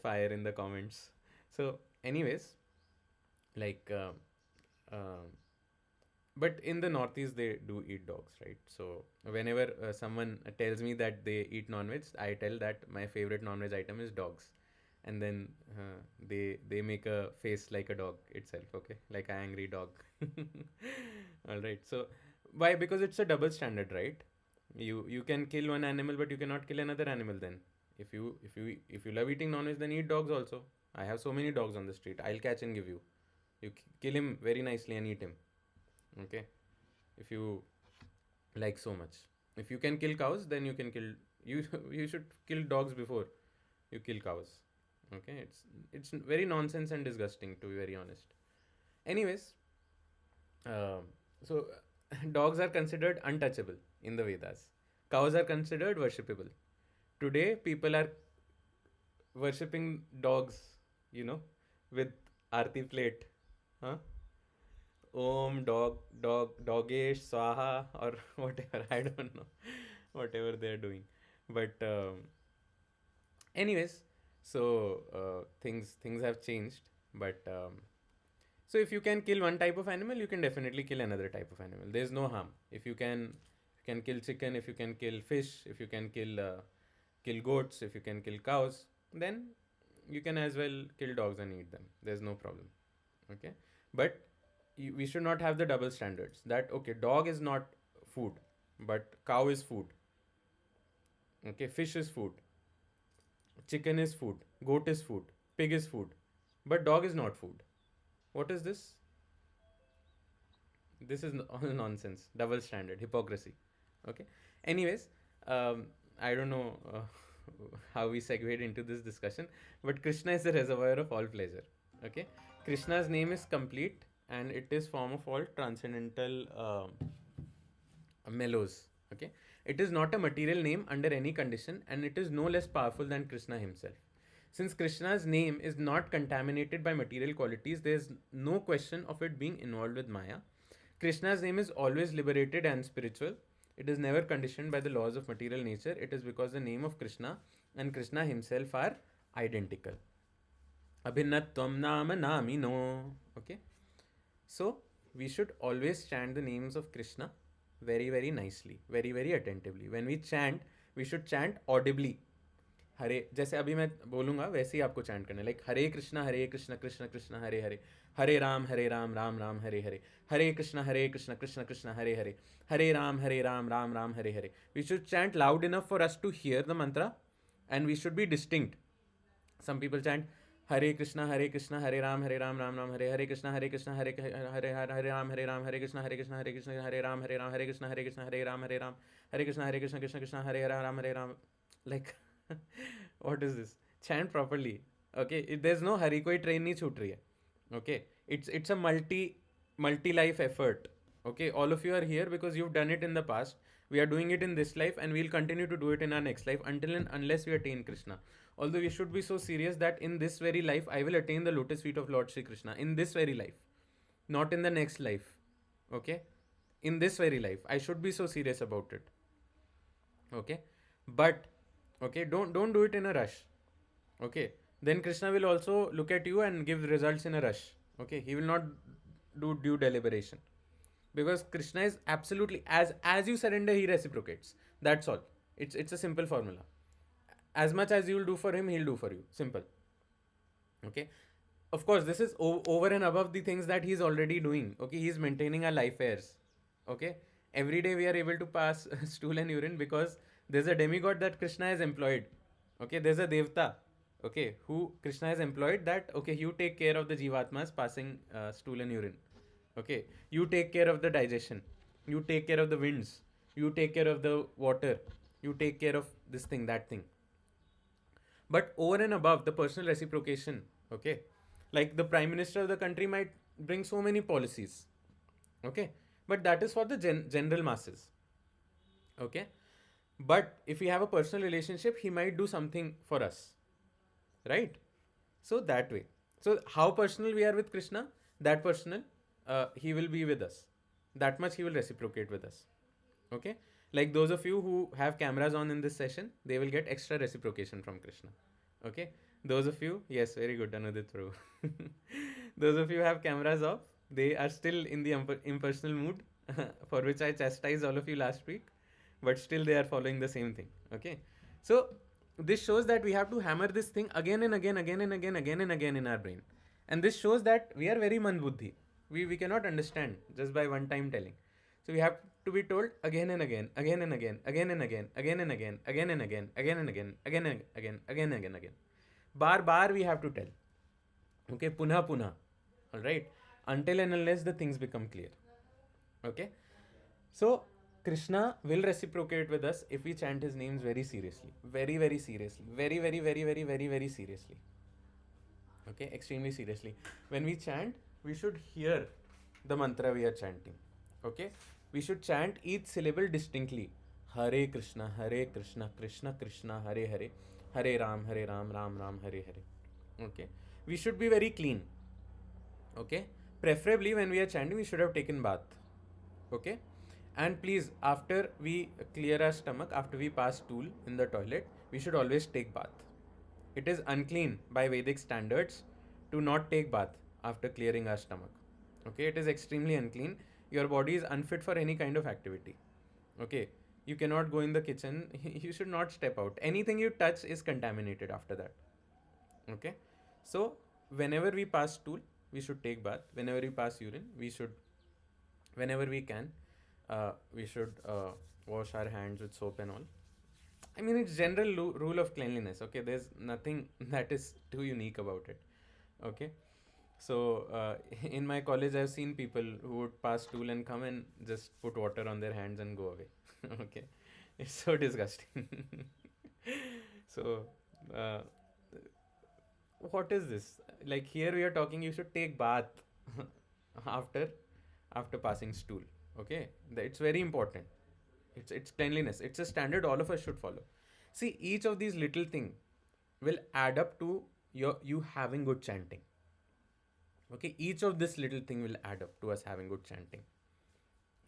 fire in the comments. So anyways, like but in the northeast they do eat dogs, right? So whenever someone tells me that they eat non-veg, I tell that my favorite non-veg item is dogs, and then they make a face like a dog itself, okay, like an angry dog. All right. So Why? Because it's a double standard, right? You can kill one animal, but you cannot kill another animal. Then, if you love eating non-veg, then eat dogs also. I have so many dogs on the street. I'll catch and give you. You kill him very nicely and eat him. Okay, if you like so much. If you can kill cows, then you can kill you. You should kill dogs before you kill cows. Okay, it's very nonsense and disgusting, to be very honest. Anyways, um, so dogs are considered untouchable in the Vedas. Cows are considered worshipable. Today, people are worshipping dogs, you know, with arti plate. Huh? Om, dogesh, swaha, or whatever. I don't know. Whatever they're doing. But, anyways, so things have changed. But so if you can kill one type of animal, you can definitely kill another type of animal. There's no harm. If you can kill chicken, if you can kill fish, if you can kill goats, if you can kill cows, then you can as well kill dogs and eat them. There's no problem. Okay, but we should not have the double standards. That okay, dog is not food, but cow is food. Okay, fish is food, chicken is food, goat is food, pig is food, but dog is not food. What is this? This is all nonsense, double standard, hypocrisy. Okay. Anyways, I don't know how we segued into this discussion, but Krishna is the reservoir of all pleasure. Okay. Krishna's name is complete and it is form of all transcendental mellows. Okay. It is not a material name under any condition and it is no less powerful than Krishna himself. Since Krishna's name is not contaminated by material qualities, there is no question of it being involved with Maya. Krishna's name is always liberated and spiritual. It is never conditioned by the laws of material nature. It is because the name of Krishna and Krishna himself are identical. Abhinatvam nama namino. Okay. So we should always chant the names of Krishna very, very nicely, very, very attentively. When we chant, we should chant audibly. हरे जैसे अभी मैं बोलूँगा वैसे ही आपको chant करना है like Hare Krishna Krishna Krishna Hare Hare Hare Ram Ram Ram Hare Krishna Krishna Krishna Hare Ram Ram Hare we should chant loud enough for us to hear the mantra and we should be distinct some people chant Hare Krishna Hare Ram Ram Ram Hare Krishna Hare Hare Ram Hare Krishna Hare Ram Hare Krishna Hare Krishna Krishna Krishna Hare Ram like what is this? Chant properly. Okay, there's no hurry. कोई train नहीं छूट रही है. Okay, it's a multi life effort. Okay, all of you are here because you've done it in the past. We are doing it in this life and we'll continue to do it in our next life until and unless we attain Krishna. Although we should be so serious that in this very life I will attain the lotus feet of Lord Shri Krishna in this very life, not in the next life. Okay, in this very life I should be so serious about it. Okay, but okay, don't do it in a rush. Okay, then Krishna will also look at you and give results in a rush. Okay, he will not do due deliberation because Krishna is absolutely as you surrender he reciprocates. That's all. It's a simple formula. As much as you will do for him he'll do for you. Simple. Okay, of course this is over and above the things that he's already doing. Okay, he's maintaining our life airs. Okay, every day we are able to pass stool and urine because there's a demigod that Krishna has employed. Okay, there's a devta. Okay, who Krishna has employed that. Okay, you take care of the jivatmas passing stool and urine. Okay, you take care of the digestion. You take care of the winds. You take care of the water. You take care of this thing, that thing. But over and above the personal reciprocation, okay, like the prime minister of the country might bring so many policies, okay, but that is for the general masses, okay. But if we have a personal relationship, he might do something for us, right? So that way. So how personal we are with Krishna, that personal, he will be with us. That much he will reciprocate with us. Okay, like those of you who have cameras on in this session, they will get extra reciprocation from Krishna. Okay, those of you, yes, very good, Anudit Prabhu. Those of you who have cameras off, they are still in the impersonal mood, for which I chastised all of you last week, but still they are following the same thing. Okay, so this shows that we have to hammer this thing again and again, again and again, again and again in our brain, and this shows that we are very manbuddhi. We cannot understand just by one time telling. So we have to be told again and again, again and again, again and again, again and again, again and again, again and again, again and again, again and again, again. Bar bar we have to tell. Okay, punha punha. Alright? Until and unless the things become clear. Okay? So Krishna will reciprocate with us if we chant his names very seriously. Very, very seriously. Very, very, very, very, very, very seriously. Okay, extremely seriously. When we chant, we should hear the mantra we are chanting. Okay, we should chant each syllable distinctly. Hare Krishna, Hare Krishna, Krishna Krishna, Hare Hare, Hare Ram, Hare Ram, Ram Ram, Hare Hare. Okay, we should be very clean. Okay, preferably when we are chanting, we should have taken bath. Okay, and please, after we clear our stomach, after we pass stool in the toilet, we should always take bath. It is unclean by Vedic standards to not take bath after clearing our stomach. Okay, it is extremely unclean. Your body is unfit for any kind of activity. Okay, you cannot go in the kitchen. You should not step out. Anything you touch is contaminated after that. Okay, so whenever we pass stool, we should take bath. Whenever we pass urine, we should, whenever we can, we should wash our hands with soap and all. I mean, it's general rule of cleanliness. Okay, there's nothing that is too unique about it. Okay, so in my college, I've seen people who would pass stool and come and just put water on their hands and go away. Okay, it's so disgusting. So, uh, what is this? Like here we are talking, you should take bath after passing stool. Okay, it's very important. It's cleanliness. It's a standard all of us should follow. See, each of these little thing will add up to you having good chanting. Okay, each of this little thing will add up to us having good chanting.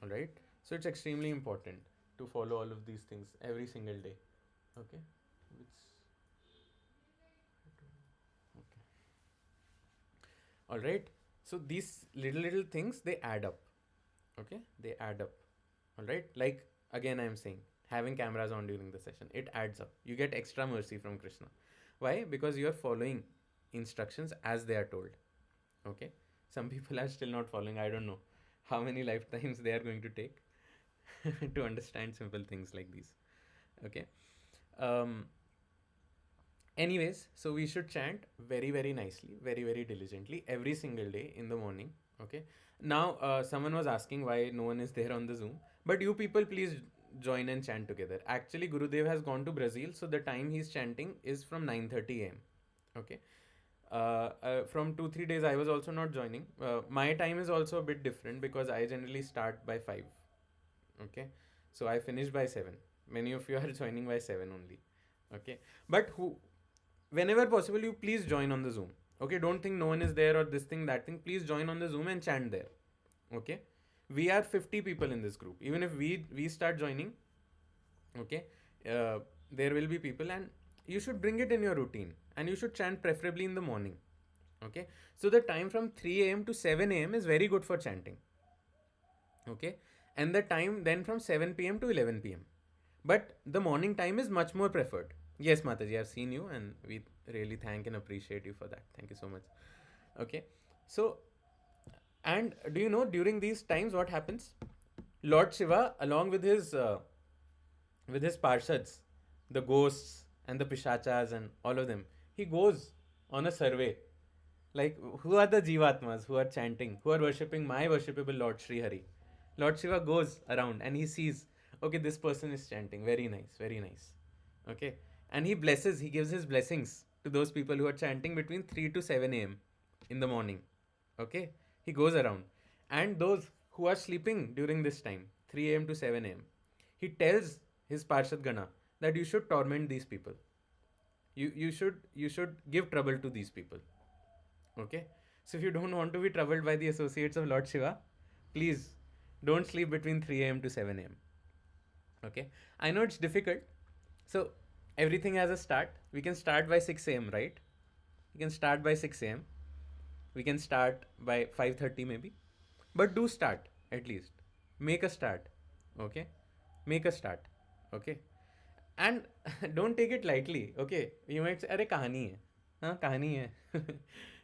All right. So it's extremely important to follow all of these things every single day. Okay. Which, okay. All right. So these little things they add up. Okay, they add up. All right, like again I'm saying, having cameras on during the session, it adds up. You get extra mercy from Krishna. Why? Because you are following instructions as they are told. Okay, some people are still not following. I don't know how many lifetimes they are going to take to understand simple things like these. Okay. um Anyways, so we should chant very, very nicely, very, very diligently every single day in the morning. Okay. Now, someone was asking why no one is there on the Zoom, but you people please join and chant together. Actually, Gurudev has gone to Brazil, so the time he's chanting is from 9:30 a.m. Okay. From 2 3 days, I was also not joining. My time is also a bit different because I generally start by 5. Okay, so I finish by 7. Many of you are joining by 7 only. Okay, but whenever possible, you please join on the Zoom. Okay, don't think no one is there or this thing that thing. Please join on the Zoom and chant there. Okay, we are 50 people in this group. Even if we start joining, okay, there will be people, and you should bring it in your routine, and you should chant preferably in the morning. Okay, so the time from 3 a.m. to 7 a.m. is very good for chanting. Okay, and the time then from 7 p.m. to 11 p.m., but the morning time is much more preferred. Yes, Mataji, I've seen you and we really thank and appreciate you for that. Thank you so much. Okay, so, and do you know during these times what happens? Lord Shiva, along with his parshads, the ghosts and the pishachas and all of them, he goes on a survey, like who are the jivatmas who are chanting, who are worshipping my worshipable Lord Sri Hari. Lord Shiva goes around and he sees, okay, this person is chanting, very nice, very nice. Okay, and he gives his blessings to those people who are chanting between 3 to 7 a.m. in the morning. Okay, he goes around, and those who are sleeping during this time, 3 a.m. to 7 a.m., he tells his Parshad Gana that you should torment these people. You should give trouble to these people. Okay, so if you don't want to be troubled by the associates of Lord Shiva, please don't sleep between 3 a.m. to 7 a.m. Okay, I know it's difficult. So everything has a start. We can start by 6 a.m., right? We can start by 6 a.m. We can start by 5:30 maybe. But do start at least. Make a start. Okay? Make a start. Okay? And don't take it lightly. Okay? You might say, "Arey kahani hai." Huh? Kahani hai.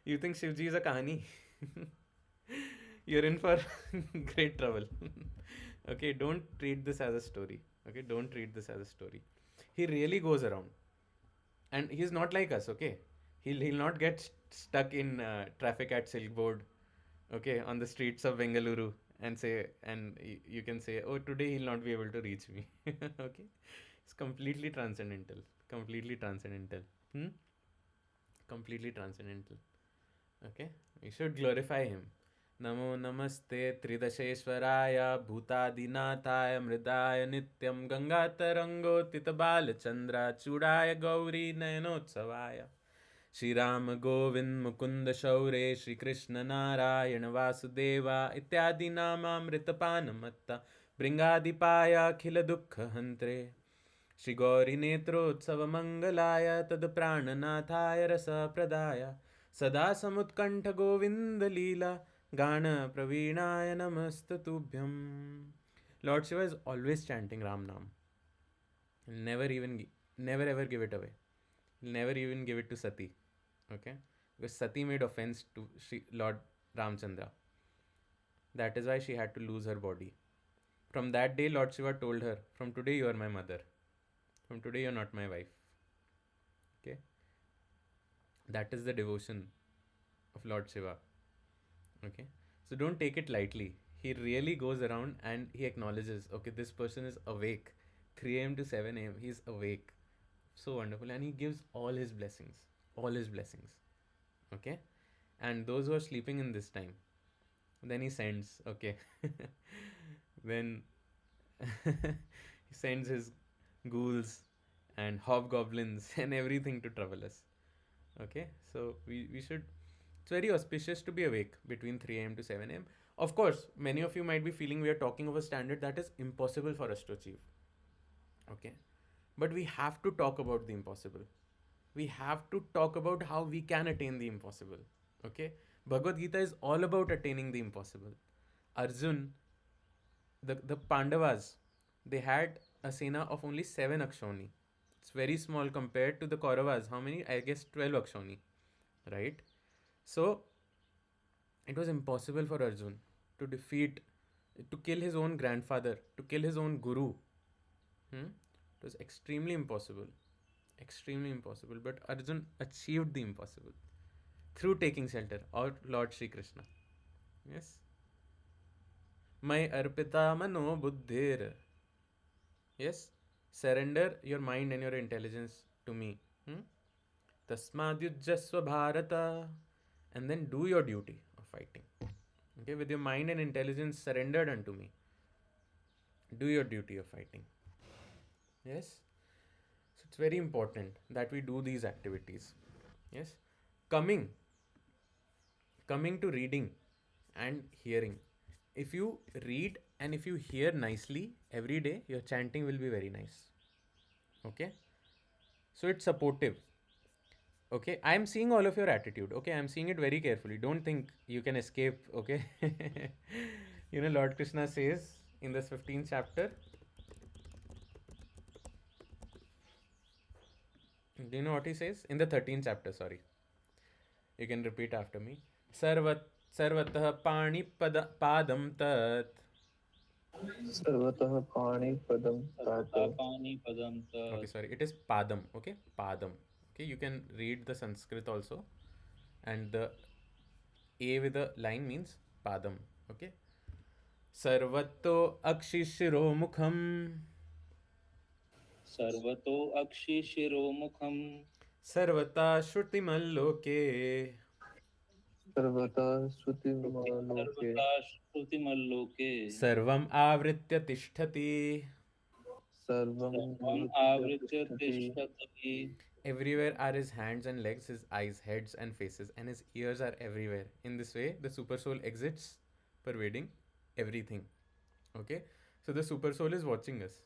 You think Shivji is a kahani? You're in for great trouble. Okay, don't treat this as a story. Okay, don't treat this as a story. He really goes around, and he's not like us. Okay, he'll not get stuck in traffic at Silk Board. Okay, on the streets of Bengaluru, and say, and you can say, oh, today he'll not be able to reach me. Okay, it's completely transcendental. Completely transcendental. Hmm? Completely transcendental. Okay, we should glorify him. Namo namaste Tridasheshwaraya Bhutadinataya Mridaya Nityam Gangatarango Titabala Chandra Chudaya Gauri Nayanotsavaya Shri Ram Govind Mukunda Shaure Shri Krishna Narayana Vasudeva Ityadi Namamritapana Bringadipaya Khila Dukha Hantre Shri Gauri Netrotsava Mangalaya Tad Prananathaya Rasa Pradaya Sada Samutkanth Govinda Leela Gana Praveena Namastutubhyam. Lord Shiva is always chanting Ram Nam. Never even, never ever give it away. Never even give it to Sati. Okay? Because Sati made offense to Lord Ramchandra. That is why she had to lose her body. From that day, Lord Shiva told her, from today you are my mother. From today you are not my wife. Okay? That is the devotion of Lord Shiva. Okay? So don't take it lightly. He really goes around and he acknowledges, okay, this person is awake. 3 a.m. to 7 a.m. He's awake. So wonderful. And he gives all his blessings. All his blessings. Okay? And those who are sleeping in this time, then he sends, okay. Then he sends his ghouls and hobgoblins and everything to trouble us. Okay, so we should, it's very auspicious to be awake between 3 a.m. to 7 a.m. Of course, many of you might be feeling we are talking of a standard that is impossible for us to achieve. Okay, but we have to talk about the impossible. We have to talk about how we can attain the impossible. Okay, Bhagavad Gita is all about attaining the impossible. Arjun, the Pandavas, they had a sena of only 7 Akshoni. It's very small compared to the Kauravas. How many? I guess 12 Akshoni, right? So it was impossible for Arjun to defeat, to kill his own grandfather, to kill his own guru. Hmm? It was extremely impossible. Extremely impossible. But Arjun achieved the impossible through taking shelter of Lord Sri Krishna. Yes. My arpita mano buddhir. Yes. Surrender your mind and your intelligence to me. Hmm? Tasmadyujjasva Bharata. And then do your duty of fighting. Okay, with your mind and intelligence surrendered unto me. Do your duty of fighting. Yes. So it's very important that we do these activities. Yes. Coming coming to reading and hearing. If you read and if you hear nicely every day, your chanting will be very nice. Okay. So it's supportive. Okay, I'm seeing all of your attitude. Okay, I'm seeing it very carefully. Don't think you can escape. Okay. Lord Krishna says in this 15th chapter, do you know what he says? In the 13th chapter, sorry. You can repeat after me. Sarvatah pani padam tat. सर्वतः पाणिपदं तात Sarvatapanipādam Okay, tat. sorry. It is padam. Okay, padam. Okay, you can read the Sanskrit also. And the A with the line means padam. Okay. Sarvato akshishiro mukham. Sarvato akshishiromukhaṁ. Sarvata shrutimaloke. सर्वतः श्रुतिमलोके Sarvata shrutimaloke. Sarvam avritya tishtati. सर्वं Sarvam निवृत्य avritya तिष्ठति tishtati. Everywhere are his hands and legs, his eyes, heads, and faces, and his ears are everywhere. In this way, the super soul exits, pervading everything. Okay, so the super soul is watching us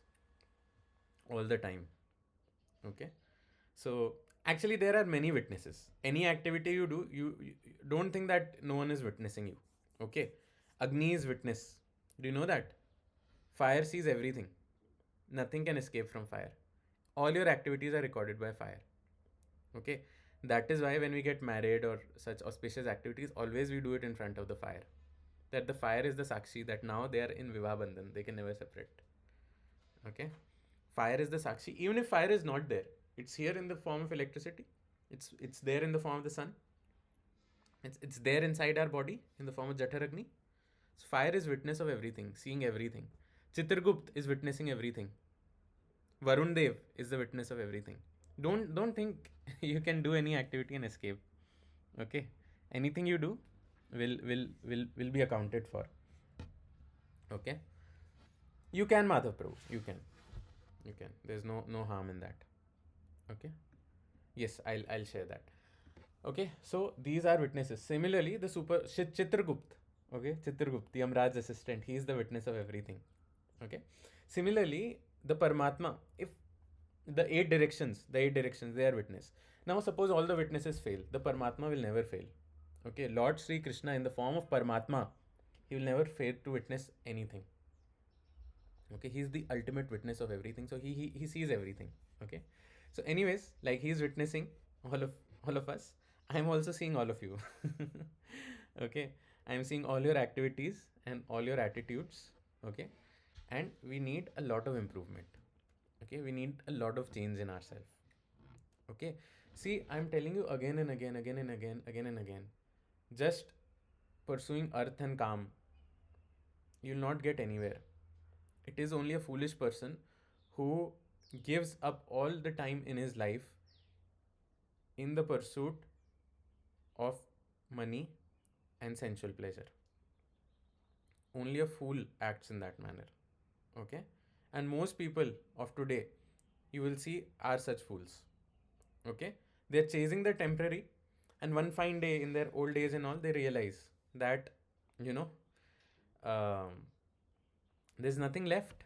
all the time. Okay, so actually, there are many witnesses. Any activity you do, you don't think that no one is witnessing you. Okay, Agni is witness. Do you know that? Fire sees everything. Nothing can escape from fire. All your activities are recorded by fire. Okay, that is why when we get married or such auspicious activities, always we do it in front of the fire. that the fire is the sakshi, that now they are in vivah bandhan, they can never separate. Okay, fire is the sakshi. Even if fire is not there, it's here in the form of electricity, it's there in the form of the sun, it's there inside our body in the form of Jataragni. So fire is witness of everything, seeing everything. Chitragupt is witnessing everything. Varun Dev is the witness of everything. Don't think you can do any activity and escape. Okay, anything you do will be accounted for. Okay, you can, Madhav Prabhu, you can. There's no harm in that. Okay, yes, I'll share that. Okay, so these are witnesses. Similarly, the super Chitragupt. Okay, Chitragupt, the Amraj's assistant, he is the witness of everything. Okay, similarly, the Paramatma, if the eight directions, they are witness. Now, suppose all the witnesses fail, the Paramatma will never fail. Okay, Lord Sri Krishna in the form of Paramatma, he will never fail to witness anything. Okay, he's the ultimate witness of everything, so he sees everything. Okay, so anyways, like he's witnessing all of us, I'm also seeing all of you. Okay, I'm seeing all your activities and all your attitudes. Okay, and we need a lot of improvement. Okay, we need a lot of change in ourselves. Okay, see, I'm telling you again and again, again and again, just pursuing earth and calm, you'll not get anywhere. It is only a foolish person who gives up all the time in his life in the pursuit of money and sensual pleasure. Only a fool acts in that manner. Okay? And most people of today, you will see, are such fools. Okay? They're chasing the temporary, and one fine day in their old age and all, they realize that, you know, um, there's nothing left.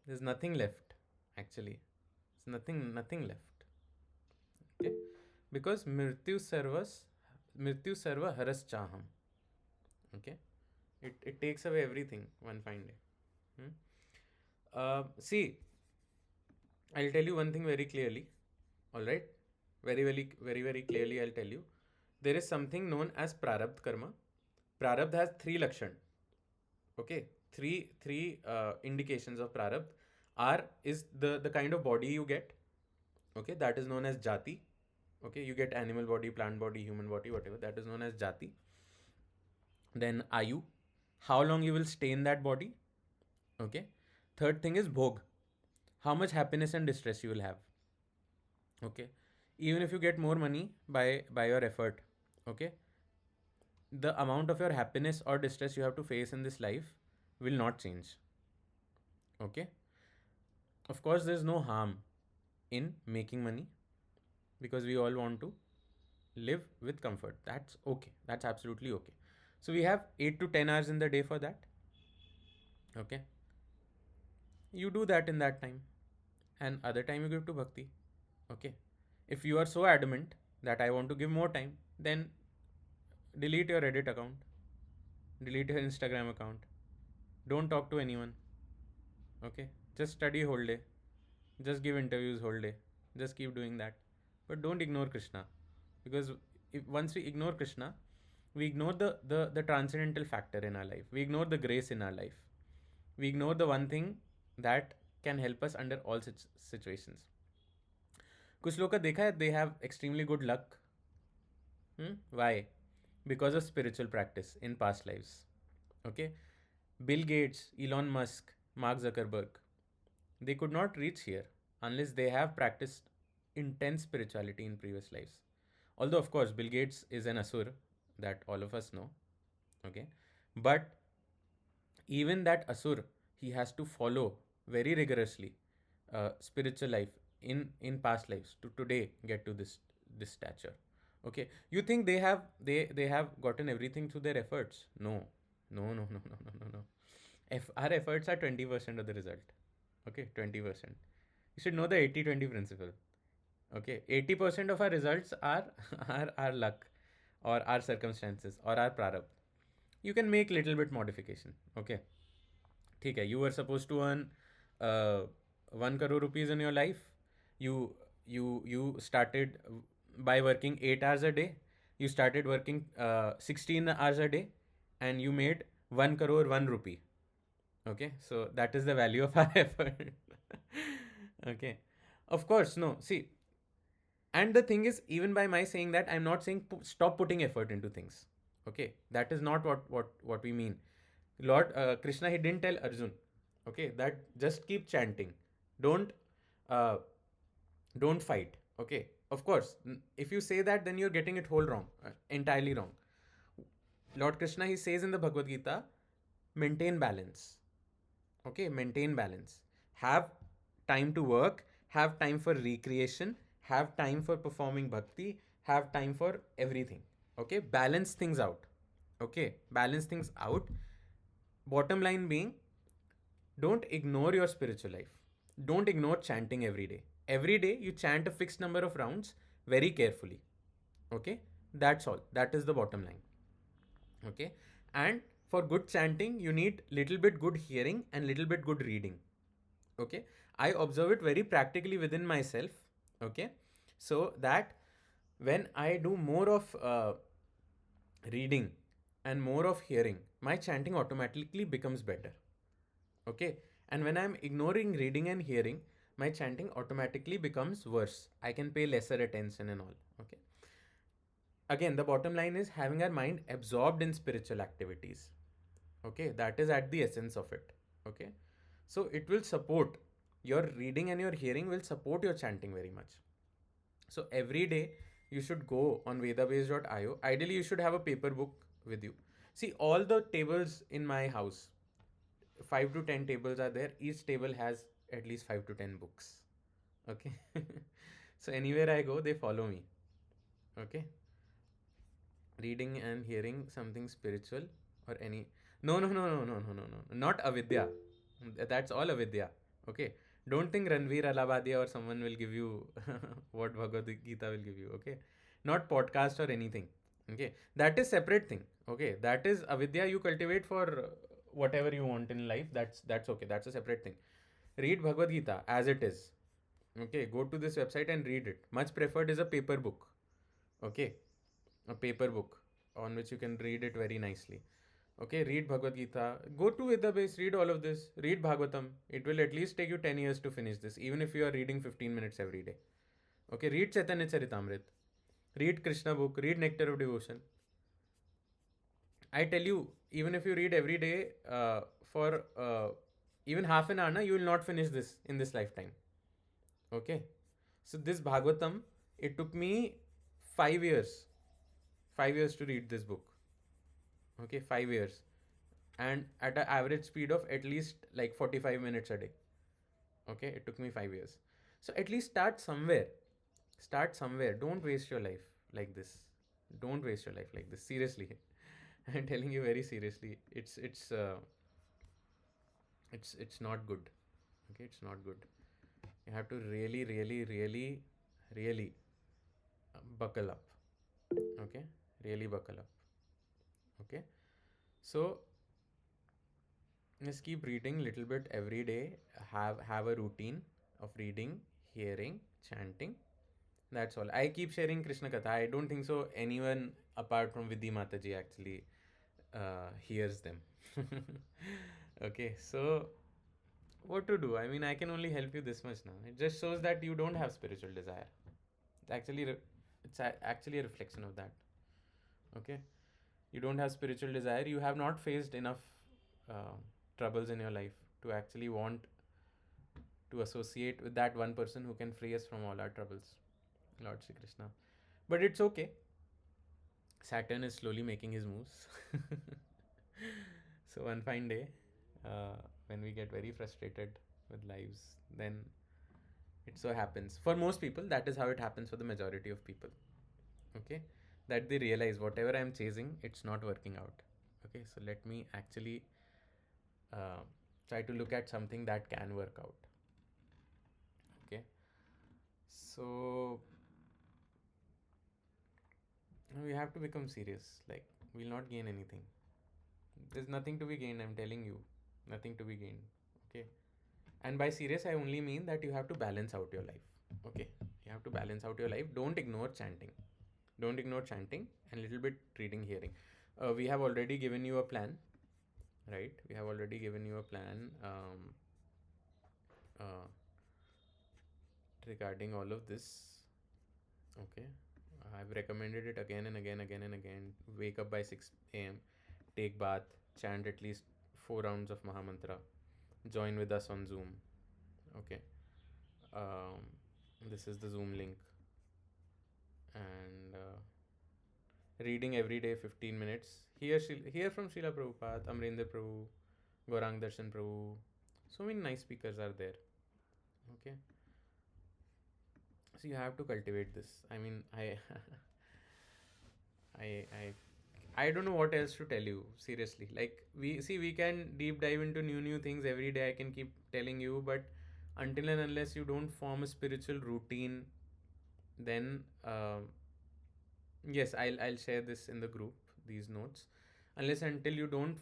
There's nothing left, actually. There's nothing left. Okay? Because mrityu sarva haras chaham. Okay? It takes away everything one fine day. See, I'll tell you one thing very clearly. All right? Very clearly, I'll tell you. There is something known as prarabdha karma. Prarabdha has three lakshan. Okay, three indications of prarabdha. R is the kind of body you get. Okay, that is known as jati. Okay, you get animal body, plant body, human body, whatever, that is known as jati. Then ayu, how long you will stay in that body. Okay, third thing is bhog, how much happiness and distress you will have. Okay, even if you get more money by your effort, okay, the amount of your happiness or distress you have to face in this life will not change. Okay, of course there's no harm in making money, because we all want to live with comfort. That's okay, that's absolutely okay. So we have 8 to 10 hours in the day for that. Okay, you do that in that time, and other time you give to bhakti. Okay, if you are so adamant that I want to give more time, then delete your Reddit account, delete your Instagram account, don't talk to anyone. Okay, just study whole day, just give interviews whole day, just keep doing that, but don't ignore Krishna. Because if once we ignore Krishna, we ignore the transcendental factor in our life, we ignore the grace in our life, we ignore the one thing that can help us under all such situations. कुछ लोग का देखा है, they have extremely good luck. Why? Because of spiritual practice in past lives. Okay, Bill Gates, Elon Musk, Mark Zuckerberg, they could not reach here unless they have practiced intense spirituality in previous lives. Although, of course, Bill Gates is an asur, that all of us know. Okay, but even that asur, he has to follow very rigorously spiritual life in past lives to today get to this stature. Okay, you think they have gotten everything through their efforts? No, no. If our efforts are 20% of the result, okay, 20%. You should know the 80-20 principle. Okay, 80% of our results are our luck, or our circumstances, or our prarabdha. You can make little bit modification. Okay, okay, you were supposed to earn 1 crore rupees in your life. You started by working 8 hours a day. You started working 16 hours a day, and you made 1 crore 1 rupee. Okay, so that is the value of our effort. Okay, of course, no, see, and the thing is, even by my saying that, I'm not saying stop putting effort into things. Okay, that is not what we mean. Lord Krishna, he didn't tell Arjun, okay, that just keep chanting, don't uh, don't fight. Okay, of course, if you say that, then you're getting it whole wrong, entirely wrong. Lord Krishna, he says in the Bhagavad Gita, maintain balance. Okay, maintain balance. Have time to work, have time for recreation, have time for performing bhakti, have time for everything. Okay, balance things out. Okay, balance things out. Bottom line being, don't ignore your spiritual life. Don't ignore chanting every day. Every day you chant a fixed number of rounds very carefully. Okay, that's all. That is the bottom line. Okay, and for good chanting you need little bit good hearing and little bit good reading. Okay, I observe it very practically within myself. Okay, so that when I do more of reading and more of hearing, my chanting automatically becomes better. Okay, and when I'm ignoring reading and hearing, my chanting automatically becomes worse. I can pay lesser attention and all. Okay, again, the bottom line is having our mind absorbed in spiritual activities. Okay, that is at the essence of it. Okay, so it will support your reading, and your hearing will support your chanting very much. So every day you should go on vedabase.io. Ideally you should have a paper book with you. See, all the tables in my house, 5 to 10 tables are there. Each table has at least 5 to 10 books. Okay. So anywhere I go, they follow me. Okay, reading and hearing something spiritual, or any, no, not avidya. That's all avidya. Okay, don't think Ranveer Alabadia or someone will give you what Bhagavad Gita will give you. Okay, not podcast or anything. Okay, that is separate thing. Okay, that is avidya you cultivate for whatever you want in life. That's okay, that's a separate thing. Read Bhagavad Gita as it is. Okay, go to this website and read it. Much preferred is a paper book. Okay, a paper book on which you can read it very nicely. Okay, read Bhagavad Gita, go to Vedabase, read all of this, read Bhagavatam. It will at least take you 10 years to finish this, even if you are reading 15 minutes every day. Okay, read Chaitanya Charitamrit, read Krishna book, read Nectar of Devotion. I tell you, even if you read every day for even half an hour, you will not finish this in this lifetime. Okay, so this Bhagavatam, it took me 5 years, 5 years to read this book. Okay, 5 years, and at an average speed of at least like 45 minutes a day. Okay, it took me 5 years. So at least start somewhere. Start somewhere. Don't waste your life like this. Don't waste your life like this. Seriously, I'm telling you very seriously. It's not good. Okay, it's not good. You have to really, really, really, really buckle up. Okay, really buckle up. Okay, so just keep reading little bit every day. Have a routine of reading, hearing, chanting. That's all. I keep sharing Krishna Katha. I don't think so anyone apart from Vidhi Mataji actually hears them. Okay, so what to do? I mean, I can only help you this much now. It just shows that you don't have spiritual desire. It's actually actually a reflection of that. Okay, you don't have spiritual desire. You have not faced enough uh, troubles in your life to actually want to associate with that one person who can free us from all our troubles, Lord Shri Krishna. But it's okay. Saturn is slowly making his moves. So one fine day, when we get very frustrated with lives, then it so happens. For most people, that is how it happens for the majority of people. Okay, that they realize whatever I'm chasing, it's not working out. Okay, so let me actually uh, try to look at something that can work out. Okay, so we have to become serious. Like, we'll not gain anything. There's nothing to be gained, I'm telling you. Nothing to be gained. Okay, and by serious I only mean that you have to balance out your life. Okay, you have to balance out your life. Don't ignore chanting. Don't ignore chanting and little bit reading, hearing. We have already given you a plan. right? We have already given you a plan uh, regarding all of this. Okay, I've recommended it again and again, again and again. Wake up by 6 a.m., take bath, chant at least 4 rounds of Mahamantra, join with us on Zoom. Okay, um, this is the Zoom link, and reading every day 15 minutes. Hear from Srila Prabhupada, Amrinder Prabhu, Gaurang Darshan Prabhu. So many nice speakers are there. Okay, so you have to cultivate this. I mean, I, I, I don't know what else to tell you. Seriously, like we can deep dive into new things every day. I can keep telling you, but until and unless you don't form a spiritual routine, then yes, I'll share this in the group. These notes, unless until you don't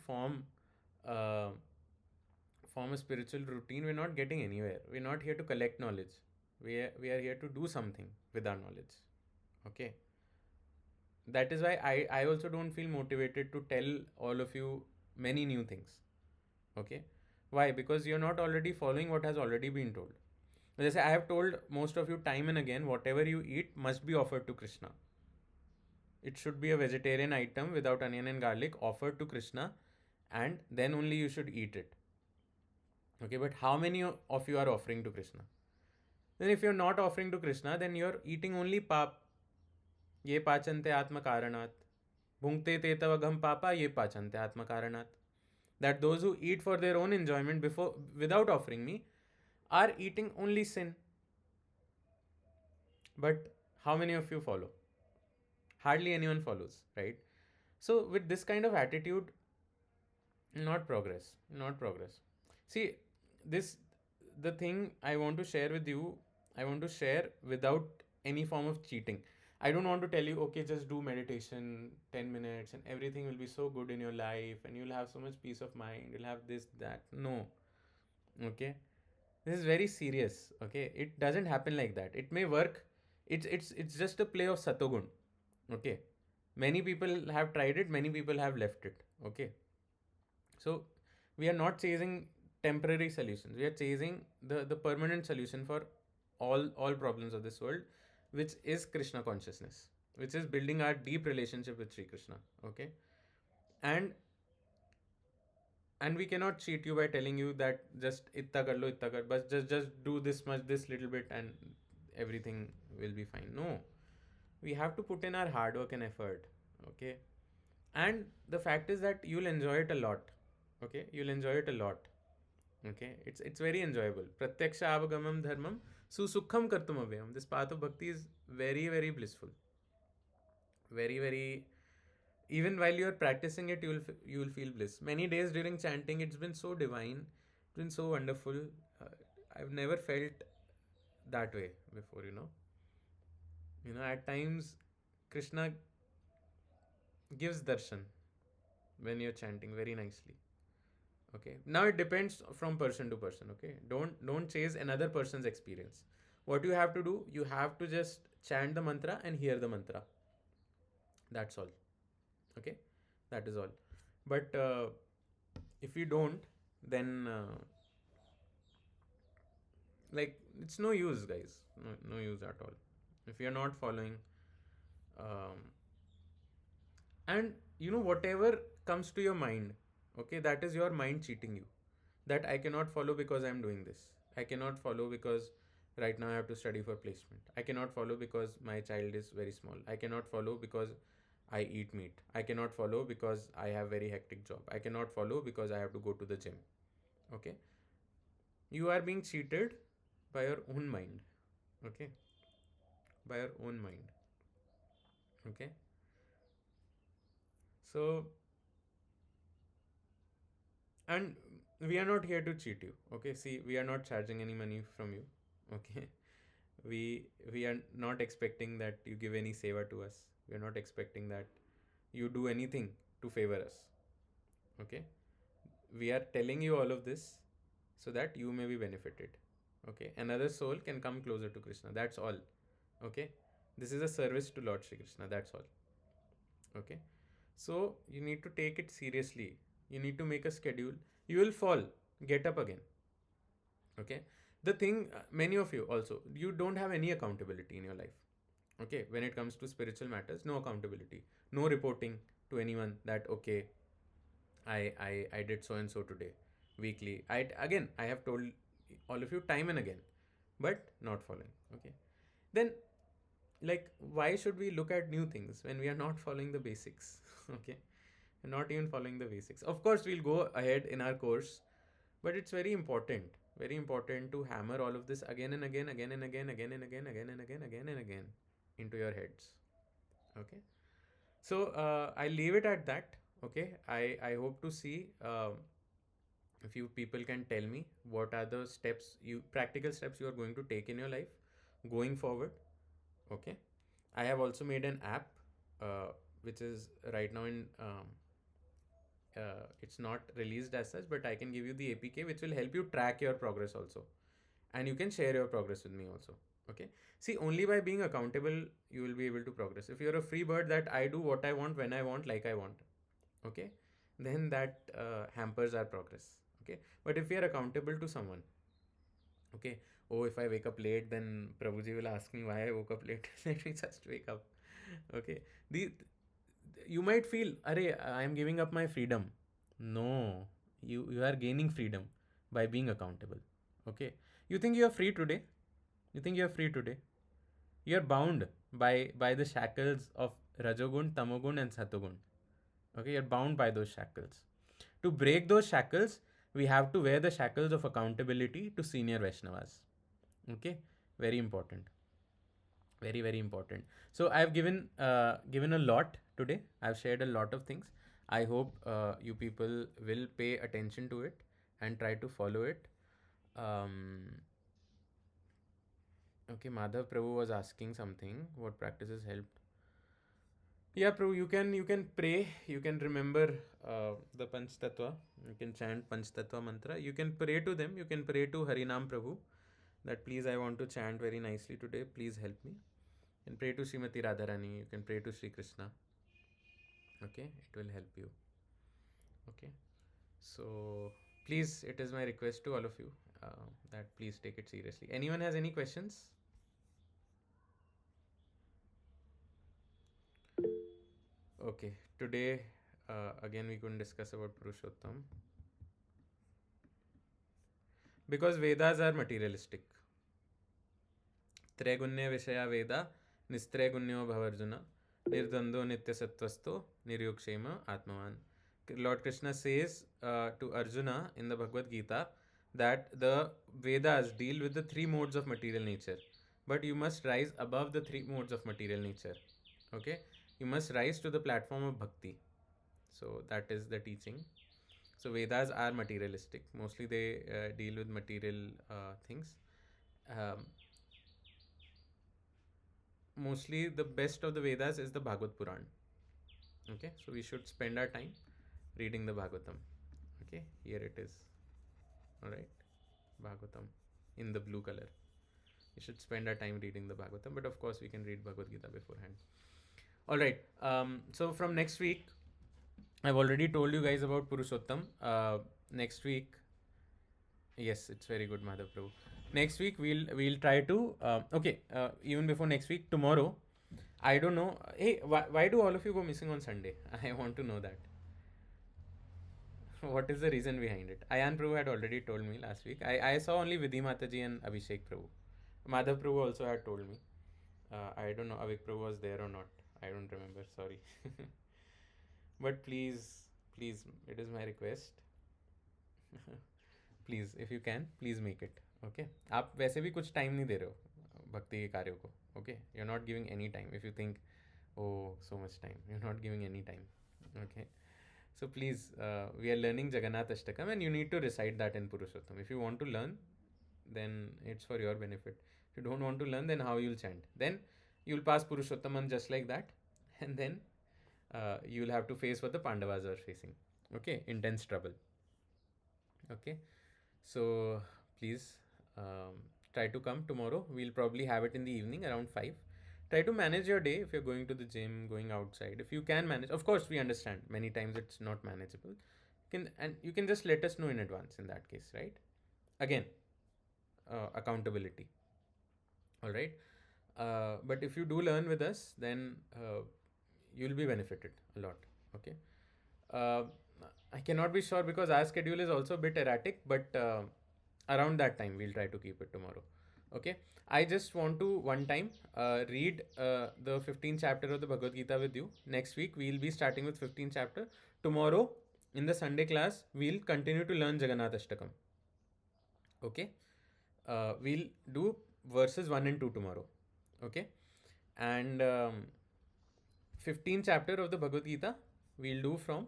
uh, form a spiritual routine, we're not getting anywhere. We're not here to collect knowledge. We are here to do something with our knowledge. Okay, that is why I also don't feel motivated to tell all of you many new things. Okay, why? Because you're not already following what has already been told. Let's say I have told most of you time and again, whatever you eat must be offered to Krishna. It should be a vegetarian item without onion and garlic offered to Krishna, and then only you should eat it. Okay, but how many of you are offering to Krishna? Then if you're not offering to Krishna, then you're eating only pap. ये पाचन्ते आत्म कारणात् भुंक्ते ते तव घम पापा ये पाचन्ते आत्म कारणात्. That those who eat for their own enjoyment before without offering me are eating only sin. But how many of you follow? Hardly anyone follows, right? So with this kind of attitude, not progress, not progress. See, this the thing I want to share with you. I want to share without any form of cheating. I don't want to tell you, okay, just do meditation 10 minutes and everything will be so good in your life and you'll have so much peace of mind. You'll have this, that. No. Okay. This is very serious. Okay. It doesn't happen like that. It may work. It's just a play of Satogun. Okay. Many people have tried it, many people have left it. Okay. So we are not chasing temporary solutions. We are chasing the permanent solution for all problems of this world, which is Krishna consciousness, which is building our deep relationship with Sri Krishna. Okay, and we cannot cheat you by telling you that just itta kar lo, itta kar, but just do this much, this little bit, and everything will be fine. No, we have to put in our hard work and effort. Okay, and the fact is that you'll enjoy it a lot. Okay, you'll enjoy it a lot. Okay, it's very enjoyable. Pratyaksha avagamam dharmam susukham kartum avyam. This path of bhakti is very blissful. Very, even while you're practicing it, you'll feel bliss. Many days during chanting, it's been so divine, it's been so wonderful. uh, I've never felt that way before. At times Krishna gives darshan when you're chanting very nicely. Okay, now it depends from person to person. Okay, don't chase another person's experience. What you have to do, you have to just chant the mantra and hear the mantra. That's all. Okay, that is all. But if you don't, then like it's no use, guys. No use at all if you're not following. um, and whatever comes to your mind, okay, that is your mind cheating you, that I cannot follow because I'm doing this. I cannot follow because right now I have to study for placement. I cannot follow because my child is very small. I cannot follow because I eat meat. I cannot follow because I have very hectic job. I cannot follow because I have to go to the gym. Okay, you are being cheated by your own mind. Okay, by your own mind. Okay, so, and we are not here to cheat you. Okay, see, we are not charging any money from you. Okay, we are not expecting that you give any seva to us. We are not expecting that you do anything to favor us. Okay, we are telling you all of this so that you may be benefited. Okay, another soul can come closer to Krishna. That's all. Okay, this is a service to Lord Shri Krishna. That's all. Okay, so you need to take it seriously. You need to make a schedule. You will fall, get up again. Okay. The thing, many of you also, you don't have any accountability in your life. Okay. When it comes to spiritual matters, no accountability, no reporting to anyone that, okay, I did so and so today, weekly. I have told all of you time and again, but not following. Okay. Then, like, why should we look at new things when we are not following the basics? Okay. Not even following the basics. Of course, we'll go ahead in our course, but it's very important to hammer all of this again and again, again and again, again and again, again and again, again and again into your heads. Okay. So I'll leave it at that. Okay. I hope to see if you people can tell me what are the steps, you practical steps you are going to take in your life going forward. Okay. I have also made an app which is right now in it's not released as such, but I can give you the APK which will help you track your progress also, and you can share your progress with me also. Okay. See, only by being accountable you will be able to progress. If you're a free bird that I do what I want, when I want, like I want, okay, then that hampers our progress. Okay. But if we are accountable to someone, okay, oh, if I wake up late, then Prabhuji will ask me why I woke up late. Let me just wake up. Okay. The you might feel, Arey, I am giving up my freedom. No, you are gaining freedom by being accountable. Okay. You think you are free today? You think you are free today? You are bound by the shackles of Rajogun, Tamogun, and Satogun. Okay, you're bound by those shackles. To break those shackles, we have to wear the shackles of accountability to senior Vaishnavas. Okay, very important, very important. So I've given a lot today. I've shared a lot of things. I hope you people will pay attention to it and try to follow it. Okay, Madhav Prabhu was asking something. What practices helped? Yeah, Prabhu, you can pray. You can remember the Panch Tattva. You can chant Panch Tattva mantra. You can pray to them. You can pray to Harinam Prabhu that please, I want to chant very nicely today. Please help me. You can pray to Srimati Radharani. You can pray to Sri Krishna. Okay, it will help you. Okay, so please, it is my request to all of you that please take it seriously. Anyone has any questions? Okay, today again we couldn't discuss about Purushottam because Vedas are materialistic. त्रैगुण्य विषया वेदा निस्त्रैगुण्यो भवर्जुन निर्द्वंदो नित्यसत्वस्तो निर्योक्षेम आत्मवान. Lord Krishna says to Arjuna in the Bhagavad Gita that the Vedas deal with the three modes of material nature, but you must rise above the three modes of material nature. Okay, you must rise to the platform of bhakti. So that is the teaching. So Vedas are materialistic. Mostly they deal with material things. Um, Mostly the best of the Vedas is the Bhagavad Puran. Okay, so we should spend our time reading the Bhagavatam. Okay, here it is. All right, Bhagavatam in the blue color. We should spend our time reading the Bhagavatam, but of course we can read Bhagavad Gita beforehand. All right. So from next week, I've already told you guys about Purushottam. Next week, yes, it's very good, Madhav Prabhu. Next week we'll try to okay. Even before next week, tomorrow, I don't know. Hey, why do all of you go missing on Sunday? I want to know that. What is the reason behind it? Ayan Prabhu had already told me last week. I saw only Vidhi Mataji and Abhishek Prabhu. Madhav Prabhu also had told me. I don't know Avik Prabhu was there or not. I don't remember. Sorry. But please, it is my request. Please if you can please make it. Okay, आप वैसे भी कुछ time नहीं दे रहे हो भक्ति के कार्यों को. Okay, you are not giving any time. If you think oh so much time, you are not giving any time. Okay, so please, we are learning Jagannath Ashtakam and you need to recite that in Purushottam. If you want to learn, then it's for your benefit. If you don't want to learn, then how you'll chant? Then you'll pass Purushottam just like that, and then you'll have to face what the Pandavas are facing. Okay, intense trouble. Okay, so please try to come tomorrow. We'll probably have it in the evening around 5. Try to manage your day if you're going to the gym, going outside. If you can manage, of course, we understand many times it's not manageable. and you can just let us know in advance in that case, right? Again, accountability. All right. But if you do learn with us, then you'll be benefited a lot. Okay. uh, I cannot be sure because our schedule is also a bit erratic, but around that time we'll try to keep it tomorrow. Okay. I just want to one time read the 15th chapter of the Bhagavad Gita with you. Next week we'll be starting with 15th chapter. Tomorrow in the Sunday class we'll continue to learn Jagannath Ashtakam. Okay. We'll do verses 1 and 2 tomorrow. Okay. And 15th chapter of the Bhagavad Gita we'll do from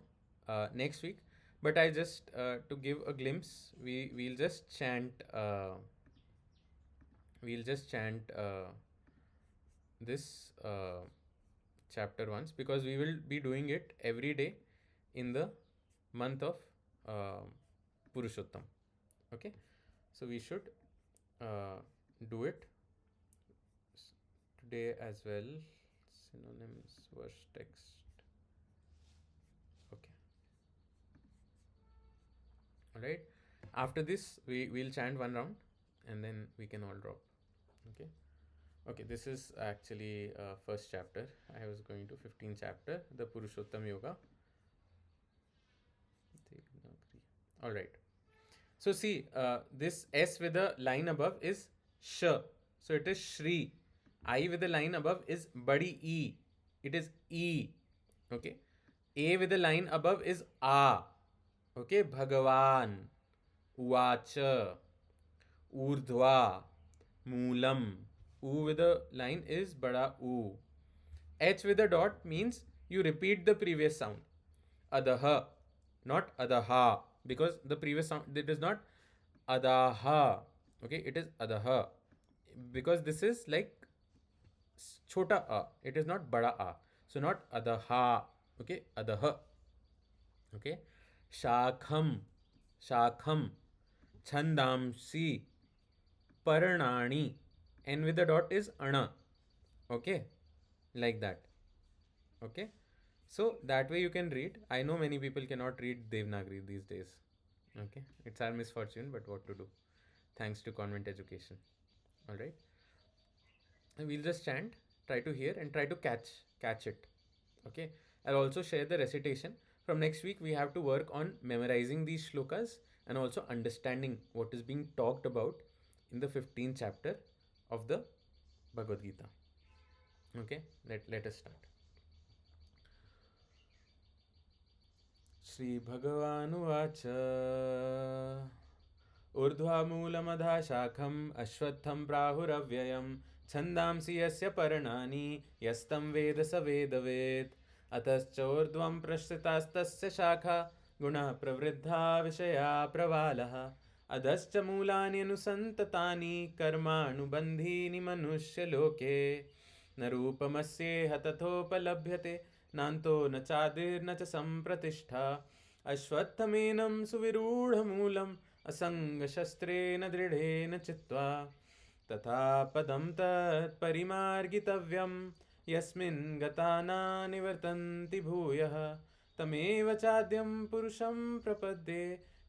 next week. But I just to give a glimpse, we'll just chant this chapter once, because we will be doing it every day in the month of uh, Purushottam. Okay, so we should do it today as well. Synonyms, verse, text. Okay. All right. After this, we'll chant one round, and then we can all drop. Okay. Okay. This is actually first chapter. I was going to 15th chapter, the Purushottam Yoga. All right. So see, this S with the line above is sh. So it is Shri. I with the line above is Badi E. It is E. Okay. A with the line above is A. Okay. Bhagavan. Uvacha. Urdhva. Moolam. U with the line is Bada U. H with a dot means you repeat the previous sound. Adaha, not adaha, because the previous sound, it is not adaha. Okay, it is adaha, because this is like chota a. It is not bada a. So not adaha. Okay, adaha. Okay, shakham, shakham, chandamsi, parnani. N with the dot is ana. Okay, like that. Okay, so that way you can read. I know many people cannot read Devanagari these days. Okay, it's our misfortune, but what to do? Thanks to convent education. All right, and we'll just chant, try to hear, and try to catch it. Okay, I'll also share the recitation. From next week, we have to work on memorizing these shlokas and also understanding what is being talked about in the 15th chapter of the Bhagavad Gita. Okay, let us start. श्रीभगवानुवाच ऊर्ध्वमूलमधः अश्वत्थं प्राहुरव्ययं छन्दांसि यस्य पर्णानि यस्तं वेद स वेदवेत् अतश्चोर्ध्वं प्रसृतास्तस्य शाखा गुणः प्रवृद्धा विषया प्रवालः अधश्च मूलानि अनुसन्ततानि कर्मानुबन्धीनि मनुष्यलोके न रूपमस्येह तथोपलभ्यते नान्तो न चादिर्न च सम्प्रतिष्ठा अश्वत्थमेनं सुविरूढमूलम् असङ्गशस्त्रेण दृढेन चित्वा तथा पदं तत्परिमार्गितव्यं यस्मिन् गता न निवर्तन्ति भूयः तमेव चाद्यं पुरुषं प्रपद्ये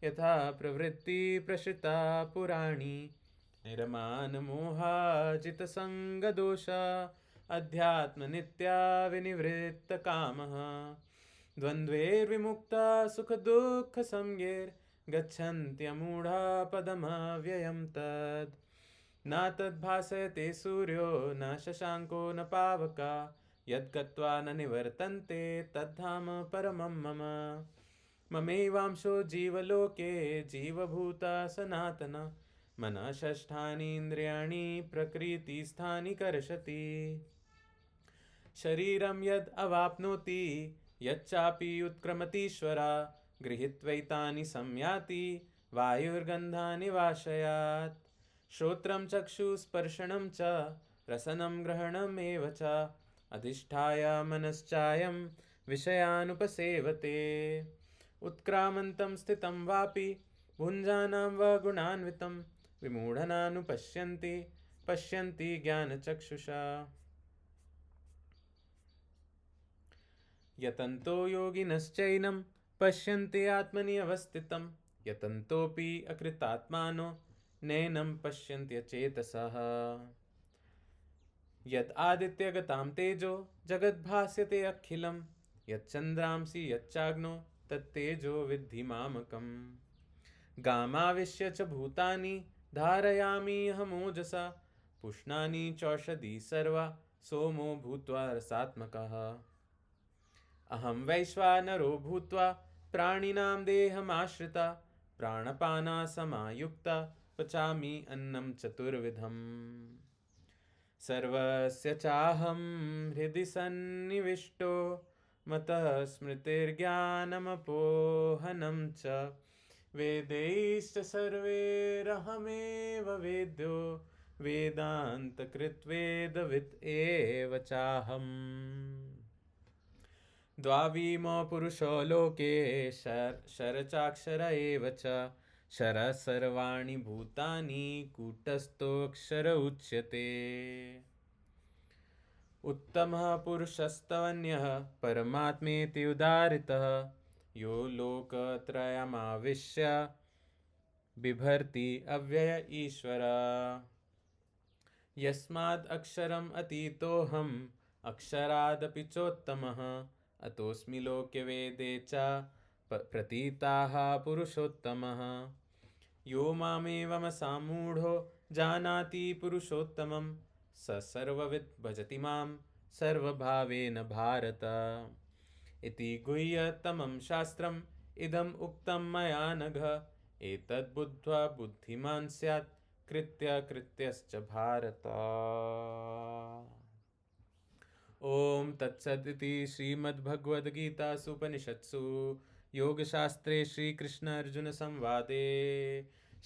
यथा प्रवृत्ति प्रसृता पुराणी निर्मानमोहाजितसङ्गदोषा अध्यात्मनित्या विनिवृत्तकामः द्वन्द्वैर्विमुक्ता सुखदुःखसंज्ञैर्गच्छन्त्यमूढा पदमव्ययं तद् न तद्भासयते सूर्यो न शशाङ्को न पावका यद्गत्वा न निवर्तन्ते तद्धाम परमं मम ममैवांशो जीवलोके जीवभूता सनातना मनः षष्ठानीन्द्रियाणि प्रकृतिस्थानि कर्षति शरीरं यद् अवाप्नोति यच्चापि उत्क्रमतीश्वरा गृहीत्वैतानि संयाति वायुर्गन्धानि वाशयात् श्रोत्रं चक्षुस्पर्शनं च रसनं ग्रहणमेव च अधिष्ठाय मनश्चायं विषयानुपसेवते उत्क्रामन्तं स्थितं वापि भुञ्जानां वा गुणान्वितं विमूढनानुपश्यन्ति पश्यन्ति ज्ञानचक्षुषा यतन्तो योगिनश्चैनं पश्यन्ते आत्मनि अवस्थितं यतन्तोऽपि अकृतात्मानो नैनं पश्यन्त्यचेतसः यद् आदित्यगतां तेजो जगद्भास्यते अखिलं यच्चन्द्रांसि यच्चाग्नो तत्तेजो विद्धि मामकम् गामाविश्य च भूतानि धारयामि अहमोजसा पुष्णानि चौषधी सर्वा सोमो भूत्वा रसात्मकः अहं वैश्वानरो भूत्वा प्राणिनां देहमाश्रिता प्राणपानासमायुक्ता पचामि अन्नं चतुर्विधम् सर्वस्य चाहं हृदि सन्निविष्टो मतः स्मृतिर्ज्ञानमपोहनं च वेदैश्च सर्वैरहमेव वेद्यो वेदान्तकृत्वेदवित् एव चाहम् द्वाविमो पुरुषो लोके शरचाक्षर एव च शरः सर्वाणि भूतानि कूटस्थोऽक्षर उच्यते उत्तमः पुरुषस्तवन्यः परमात्मेति उदारितः यो लोकत्रयमाविश्य बिभर्ति अव्यय ईश्वर यस्माद् अक्षरम् अतीतोऽहम् अक्षरादपि चोत्तमः अतोऽस्मि लोके वेदे च प्रतीताः पुरुषोत्तमः यो मामेवमसामूढो जानाति पुरुषोत्तमं स सर्वविद् भजति मां सर्वभावेन भारत इति गुह्यतमं शास्त्रम् इदम् उक्तं मया नघ एतद् बुद्ध्वा बुद्धिमान् स्यात् कृत्य कृत्यश्च भारत ओम तत्सदिति श्रीमद्भगवद्गीतासूपनिषत्सु योगशास्त्रे श्रीकृष्ण अर्जुन संवादे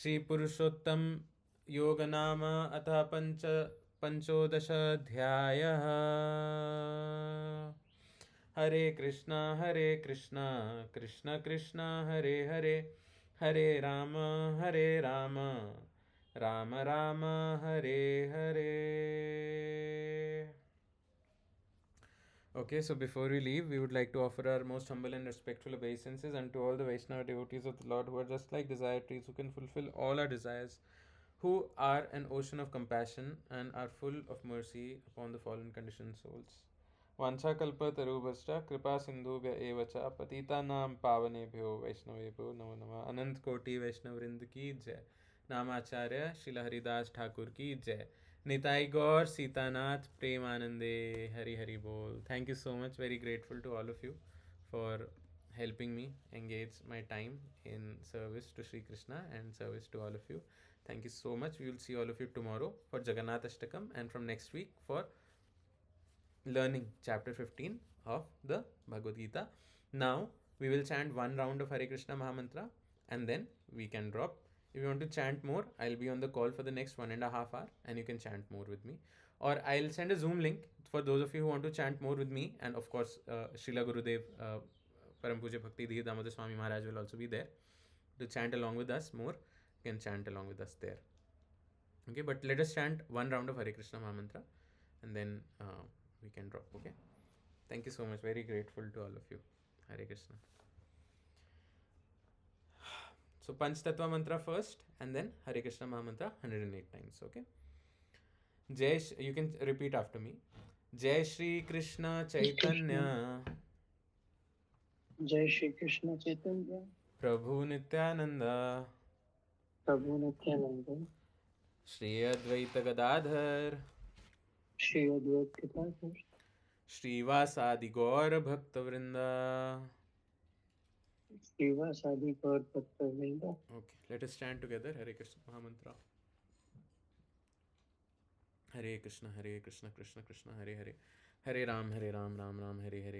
श्रीपुरुषोत्तम योग नाम अतः पंचोदशाध्यायः हरे Krishna Krishna Krishna Hare Hare Hare Ram Ram Ram Hare Hare. Okay, so before we leave, we would like to offer our most humble and respectful obeisances unto all the Vaishnava devotees of the Lord who are just like desire trees, who can fulfill all our desires, who are an ocean of compassion and are full of mercy upon the fallen conditioned souls. Vancha kalpa tarubhascha kripa sindhubhya evacha patitanam pavanebhyo vaishnavebhyo namo namah. Anant koti Vaishnavrind ki jai. नामाचार्य Srila Haridas Thakur की जय. Nitai Gaur Sitanath Premanande Hari Hari Bol. Thank you so much. Very grateful to all of you for helping me engage my time in service to Sri Krishna and service to all of you. Thank you so much. We will see all of you tomorrow for Jagannath Ashtakam and from next week for learning chapter 15 of the Bhagavad Gita. Now we will chant one round of Hare Krishna Mahamantra and then we can drop. If you want to chant more, I'll be on the call for the next 1.5 hours and you can chant more with me. Or I'll send a Zoom link for those of you who want to chant more with me. And of course, Srila Gurudev, Param Puja Bhakti Dhir Damodar Swami Maharaj will also be there to chant along with us more. You can chant along with us there. Okay, but let us chant one round of Hare Krishna Mahamantra and then we can drop. Okay. Thank you so much. Very grateful to all of you. Hare Krishna. So Panch Tattva mantra first and then Hare Krishna Mahamantra 108 times. Okay. You can repeat after me. Jai Shri Krishna Chaitanya जय Shri Krishna Chaitanya Prabhu Nityananda प्रभु Nityanand Shri Advaita Gadadhar Shri Advaita Gadadhar Srivasadi Gaur Bhakta Vrinda. श्रीवासादि गौर भक्तवृंद. Okay, let us stand together. Hare Krishna Mahamantra. Hare Krishna Krishna Krishna Hare Hare Hare Ram Ram Ram Hare Hare